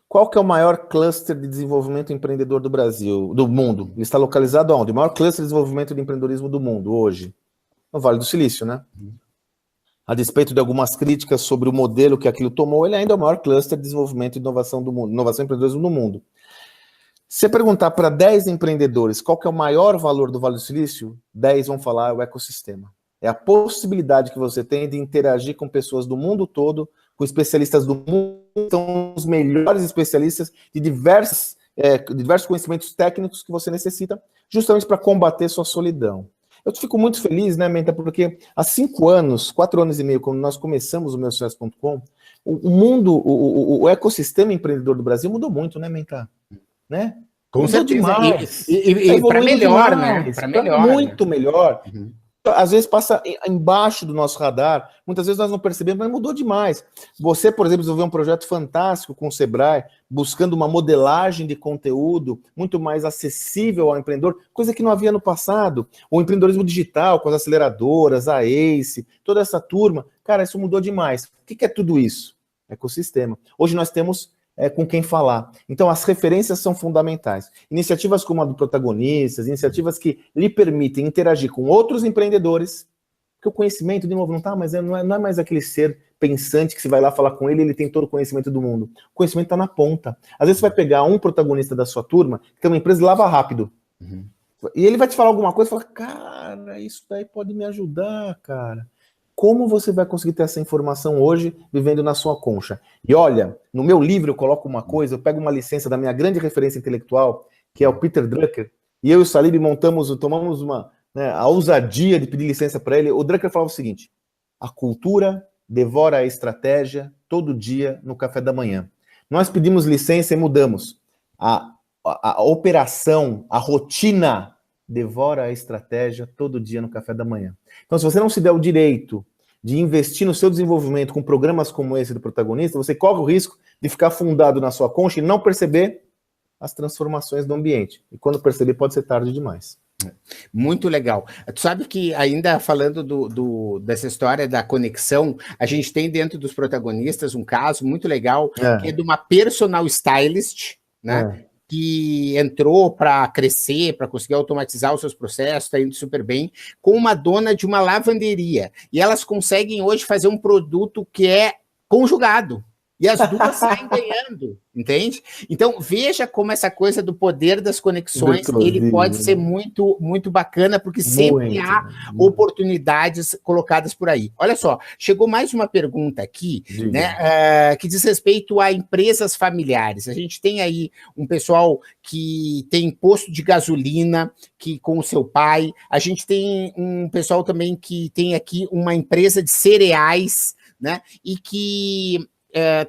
Qual que é o maior cluster de desenvolvimento empreendedor do mundo? Ele está localizado onde? O maior cluster de desenvolvimento de empreendedorismo do mundo hoje? No Vale do Silício, né? A despeito de algumas críticas sobre o modelo que aquilo tomou, ele ainda é o maior cluster de desenvolvimento e inovação do mundo, inovação e empreendedorismo do mundo. Se você perguntar para 10 empreendedores qual que é o maior valor do Vale do Silício, 10 vão falar o ecossistema. É a possibilidade que você tem de interagir com pessoas do mundo todo, com especialistas do mundo, são os melhores especialistas de diversos conhecimentos técnicos que você necessita, justamente para combater sua solidão. Eu fico muito feliz, né, Menta, porque há 4 anos e meio, quando nós começamos o meusucesso.com, o ecossistema empreendedor do Brasil mudou muito, né, Menta? Né? Com mudou certeza. Demais. E para melhor, demais, né? Para melhor. Muito melhor. Às vezes passa embaixo do nosso radar, muitas vezes nós não percebemos, mas mudou demais. Você, por exemplo, desenvolveu um projeto fantástico com o Sebrae, buscando uma modelagem de conteúdo muito mais acessível ao empreendedor, coisa que não havia no passado. O empreendedorismo digital, com as aceleradoras, a ACE, toda essa turma, cara, isso mudou demais. O que é tudo isso? Ecossistema. Hoje nós temos com quem falar. Então, as referências são fundamentais. Iniciativas como a do Protagonistas, iniciativas que lhe permitem interagir com outros empreendedores, porque o conhecimento, de novo, não é mais aquele ser pensante que você vai lá falar com ele, ele tem todo o conhecimento do mundo. O conhecimento está na ponta. Às vezes você vai pegar um protagonista da sua turma, que tem uma empresa de lava rápido, e ele vai te falar alguma coisa e fala, cara, isso daí pode me ajudar, cara. Como você vai conseguir ter essa informação hoje, vivendo na sua concha? E olha, no meu livro eu coloco uma coisa, eu pego uma licença da minha grande referência intelectual, que é o Peter Drucker, e eu e o Salib tomamos a ousadia de pedir licença para ele. O Drucker falava o seguinte: a cultura devora a estratégia todo dia no café da manhã. Nós pedimos licença e mudamos. A operação, a rotina devora a estratégia todo dia no café da manhã. Então, se você não se der o direito de investir no seu desenvolvimento com programas como esse do Protagonista, você corre o risco de ficar afundado na sua concha e não perceber as transformações do ambiente. E quando perceber, pode ser tarde demais. Muito legal. Tu sabe que, ainda falando dessa história da conexão, a gente tem dentro dos protagonistas um caso muito legal, que é de uma personal stylist, né? Que entrou para crescer, para conseguir automatizar os seus processos, está indo super bem, com uma dona de uma lavanderia. E elas conseguem hoje fazer um produto que é conjugado. E as duas saem ganhando, entende? Então, veja como essa coisa do poder das conexões, ele pode ser muito, muito bacana, porque sempre há oportunidades colocadas por aí. Olha só, chegou mais uma pergunta aqui, né, que diz respeito a empresas familiares. A gente tem aí um pessoal que tem posto de gasolina, que com o seu pai. A gente tem um pessoal também que tem aqui uma empresa de cereais, né, e que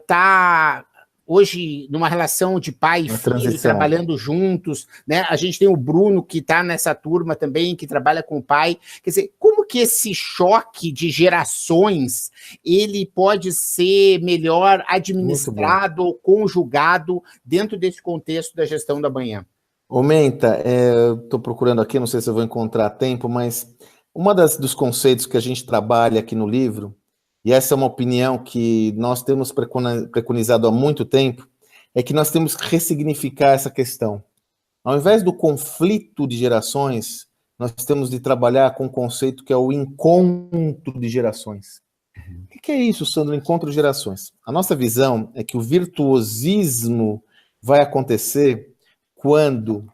está hoje numa relação de pai e filho, trabalhando juntos, né? A gente tem o Bruno, que está nessa turma também, que trabalha com o pai. Quer dizer, como que esse choque de gerações, ele pode ser melhor administrado ou conjugado dentro desse contexto da gestão da manhã? Ô, Menta, estou procurando aqui, não sei se eu vou encontrar tempo, mas dos conceitos que a gente trabalha aqui no livro, e essa é uma opinião que nós temos preconizado há muito tempo, é que nós temos que ressignificar essa questão. Ao invés do conflito de gerações, nós temos de trabalhar com um conceito que é o encontro de gerações. O que é isso, Sandro, encontro de gerações? A nossa visão é que o virtuosismo vai acontecer quando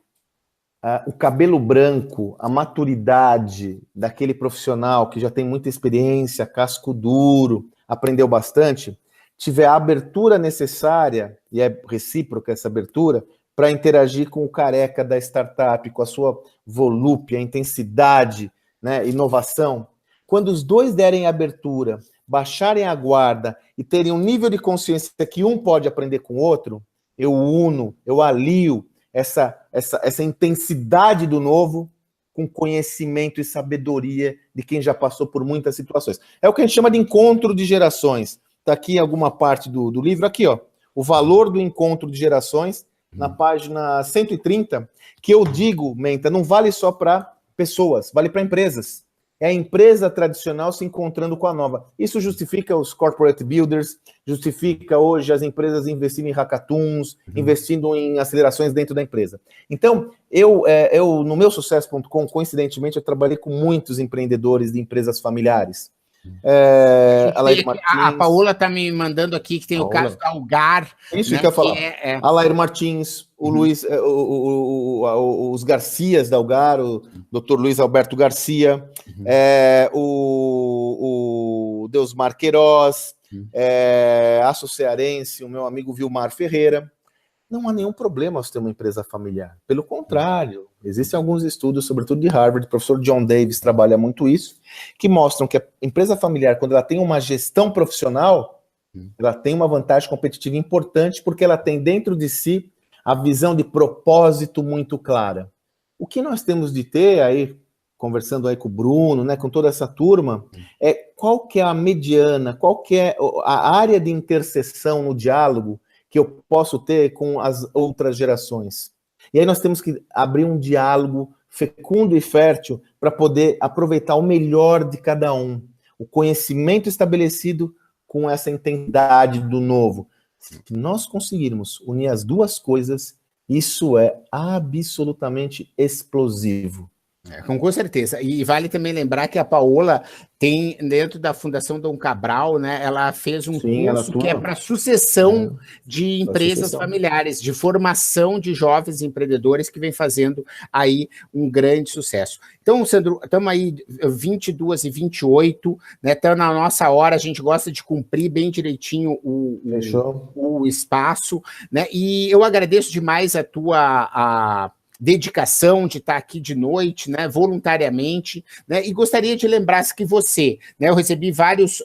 o cabelo branco, a maturidade daquele profissional que já tem muita experiência, casco duro, aprendeu bastante, tiver a abertura necessária, e é recíproca essa abertura, para interagir com o careca da startup, com a sua volúpia, intensidade, né, inovação. Quando os dois derem abertura, baixarem a guarda e terem um nível de consciência que um pode aprender com o outro, eu uno, eu alio essa intensidade do novo com conhecimento e sabedoria de quem já passou por muitas situações. É o que a gente chama de encontro de gerações. Está aqui em alguma parte do livro, aqui, ó, o valor do encontro de gerações, na página 130, que eu digo, Menta, não vale só para pessoas, vale para empresas. É a empresa tradicional se encontrando com a nova. Isso justifica os corporate builders, justifica hoje as empresas investindo em hackathons, investindo em acelerações dentro da empresa. Então, eu no meu sucesso.com, coincidentemente, eu trabalhei com muitos empreendedores de empresas familiares. A Paola está me mandando aqui que tem o caso da Algar. Isso, né, que eu ia falar. Alair Martins, o Luiz, os Garcias da Algar, o Dr. Luiz Alberto Garcia, o Deusmar Queiroz, Aço Cearense, o meu amigo Vilmar Ferreira. Não há nenhum problema você ter uma empresa familiar. Pelo contrário, existem alguns estudos, sobretudo de Harvard, o professor John Davis trabalha muito isso, que mostram que a empresa familiar, quando ela tem uma gestão profissional, ela tem uma vantagem competitiva importante, porque ela tem dentro de si a visão de propósito muito clara. O que nós temos de ter aí, conversando aí com o Bruno, né, com toda essa turma, é qual que é a mediana, qual que é a área de interseção no diálogo que eu posso ter com as outras gerações. E aí nós temos que abrir um diálogo fecundo e fértil para poder aproveitar o melhor de cada um. O conhecimento estabelecido com essa intensidade do novo. Se nós conseguirmos unir as duas coisas, isso é absolutamente explosivo. Com certeza. E vale também lembrar que a Paola tem, dentro da Fundação Dom Cabral, né, ela fez um curso que é para sucessão de empresas familiares, de formação de jovens empreendedores que vem fazendo aí um grande sucesso. Então, Sandro, estamos aí 22h28, né, estamos na nossa hora, a gente gosta de cumprir bem direitinho o espaço, né, e eu agradeço demais a tua dedicação de estar aqui de noite, né, voluntariamente, né, e gostaria de lembrar que você, né, eu recebi vários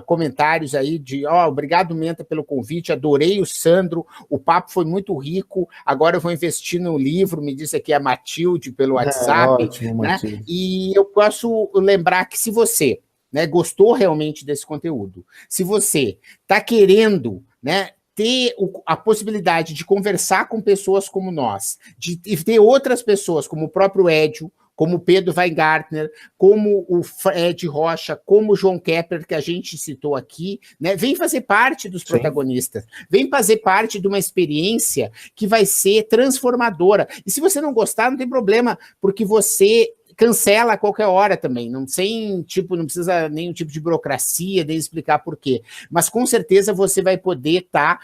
comentários aí de, obrigado, Menta, pelo convite, adorei o Sandro, o papo foi muito rico, agora eu vou investir no livro, me disse aqui a Matilde pelo WhatsApp, ótimo, né, Matilde. E eu posso lembrar que se você, né, gostou realmente desse conteúdo, se você está querendo, né, ter a possibilidade de conversar com pessoas como nós, de ter outras pessoas, como o próprio Edio, como o Pedro Weingartner, como o Fred Rocha, como o João Kepler, que a gente citou aqui, né? Vem fazer parte dos protagonistas, vem fazer parte de uma experiência que vai ser transformadora. E se você não gostar, não tem problema, porque você cancela a qualquer hora também, não precisa nenhum tipo de burocracia, nem explicar por quê. Mas com certeza você vai poder estar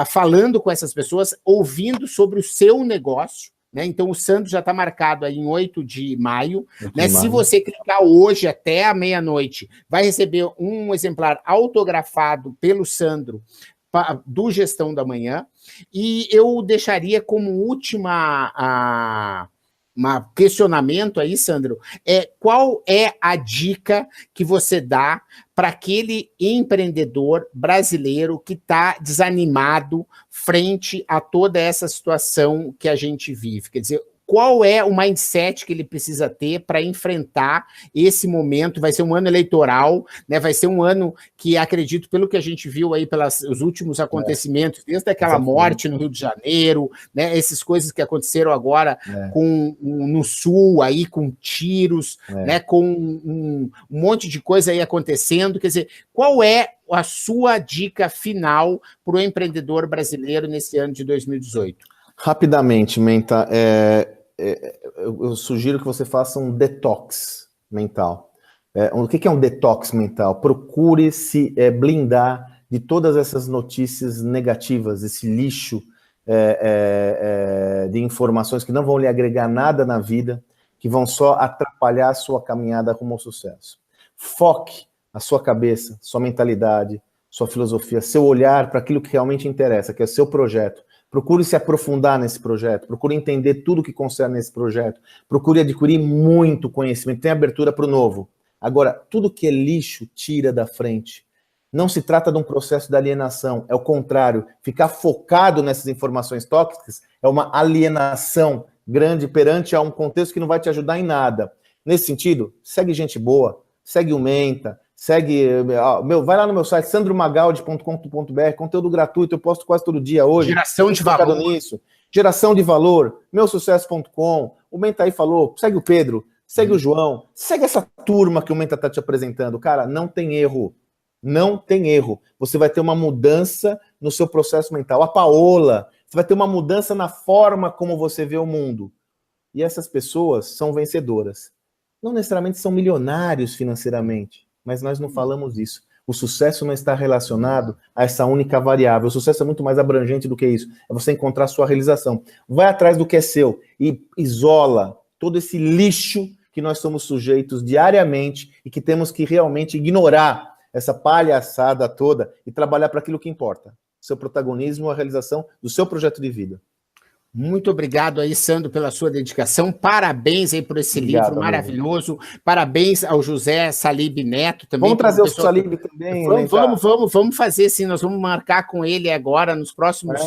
falando com essas pessoas, ouvindo sobre o seu negócio, né? Então o Sandro já está marcado aí em 8 de maio. Né? Se você clicar hoje até a meia-noite, vai receber um exemplar autografado pelo Sandro do Gestão da Manhã. E eu deixaria como última questionamento aí, Sandro, qual é a dica que você dá para aquele empreendedor brasileiro que está desanimado frente a toda essa situação que a gente vive? Quer dizer, qual é o mindset que ele precisa ter para enfrentar esse momento? Vai ser um ano eleitoral, né? Vai ser um ano que, acredito, pelo que a gente viu aí pelos últimos acontecimentos, desde aquela morte no Rio de Janeiro, né? Essas coisas que aconteceram agora no Sul, aí, com tiros, né? Com um monte de coisa aí acontecendo. Quer dizer, qual é a sua dica final para o empreendedor brasileiro nesse ano de 2018? Rapidamente, Menta, eu sugiro que você faça um detox mental. O que é um detox mental? Procure se blindar de todas essas notícias negativas, esse lixo de informações que não vão lhe agregar nada na vida, que vão só atrapalhar a sua caminhada rumo ao sucesso. Foque a sua cabeça, sua mentalidade, sua filosofia, seu olhar para aquilo que realmente interessa, que é o seu projeto. Procure se aprofundar nesse projeto, procure entender tudo o que concerne esse projeto, procure adquirir muito conhecimento, tenha abertura para o novo. Agora, tudo que é lixo, tira da frente. Não se trata de um processo de alienação, é o contrário. Ficar focado nessas informações tóxicas é uma alienação grande perante a um contexto que não vai te ajudar em nada. Nesse sentido, segue gente boa, segue o Menta, vai lá no meu site, sandromagaldi.com.br, conteúdo gratuito, eu posto quase todo dia hoje. Geração de valor. Nisso. Geração de valor, meusucesso.com, o Menta aí falou, segue o Pedro, segue o João, segue essa turma que o Menta está te apresentando. Cara, não tem erro. Não tem erro. Você vai ter uma mudança no seu processo mental. A Paola, você vai ter uma mudança na forma como você vê o mundo. E essas pessoas são vencedoras. Não necessariamente são milionários financeiramente, mas nós não falamos isso. O sucesso não está relacionado a essa única variável. O sucesso é muito mais abrangente do que isso. É você encontrar a sua realização. Vai atrás do que é seu e isola todo esse lixo que nós somos sujeitos diariamente e que temos que realmente ignorar essa palhaçada toda e trabalhar para aquilo que importa. Seu protagonismo, a realização do seu projeto de vida. Muito obrigado aí, Sandro, pela sua dedicação. Parabéns aí por esse livro maravilhoso. Amigo. Parabéns ao José Salib Neto também. Vamos trazer o Salib também. Vamos fazer sim. Nós vamos marcar com ele agora, nas próximas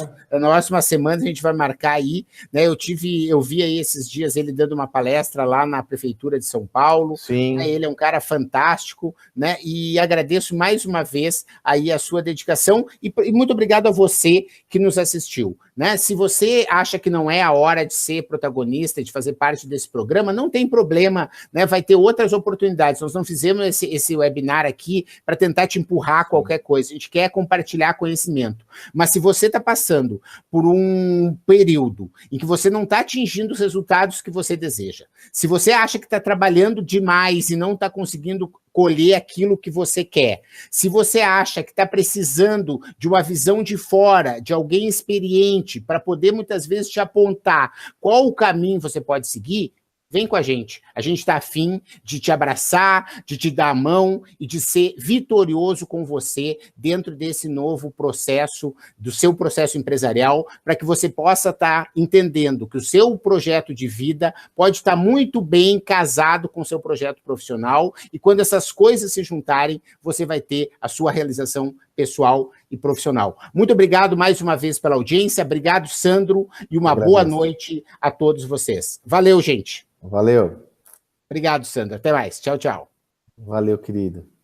semanas a gente vai marcar aí. Né? Eu vi aí esses dias ele dando uma palestra lá na Prefeitura de São Paulo. Sim. Né? Ele é um cara fantástico, né? E agradeço mais uma vez aí a sua dedicação e muito obrigado a você que nos assistiu. Né? Se você acha que não é a hora de ser protagonista, de fazer parte desse programa, não tem problema, né? Vai ter outras oportunidades. Nós não fizemos esse webinar aqui para tentar te empurrar qualquer coisa, a gente quer compartilhar conhecimento. Mas se você está passando por um período em que você não está atingindo os resultados que você deseja, se você acha que está trabalhando demais e não está conseguindo colher aquilo que você quer. Se você acha que está precisando de uma visão de fora, de alguém experiente, para poder muitas vezes te apontar qual o caminho você pode seguir, vem com a gente está afim de te abraçar, de te dar a mão e de ser vitorioso com você dentro desse novo processo, do seu processo empresarial, para que você possa estar entendendo que o seu projeto de vida pode estar muito bem casado com o seu projeto profissional e quando essas coisas se juntarem, você vai ter a sua realização pessoal e profissional. Muito obrigado mais uma vez pela audiência, obrigado, Sandro, e uma boa noite a todos vocês. Valeu, gente. Valeu. Obrigado, Sandra. Até mais. Tchau, tchau. Valeu, querido.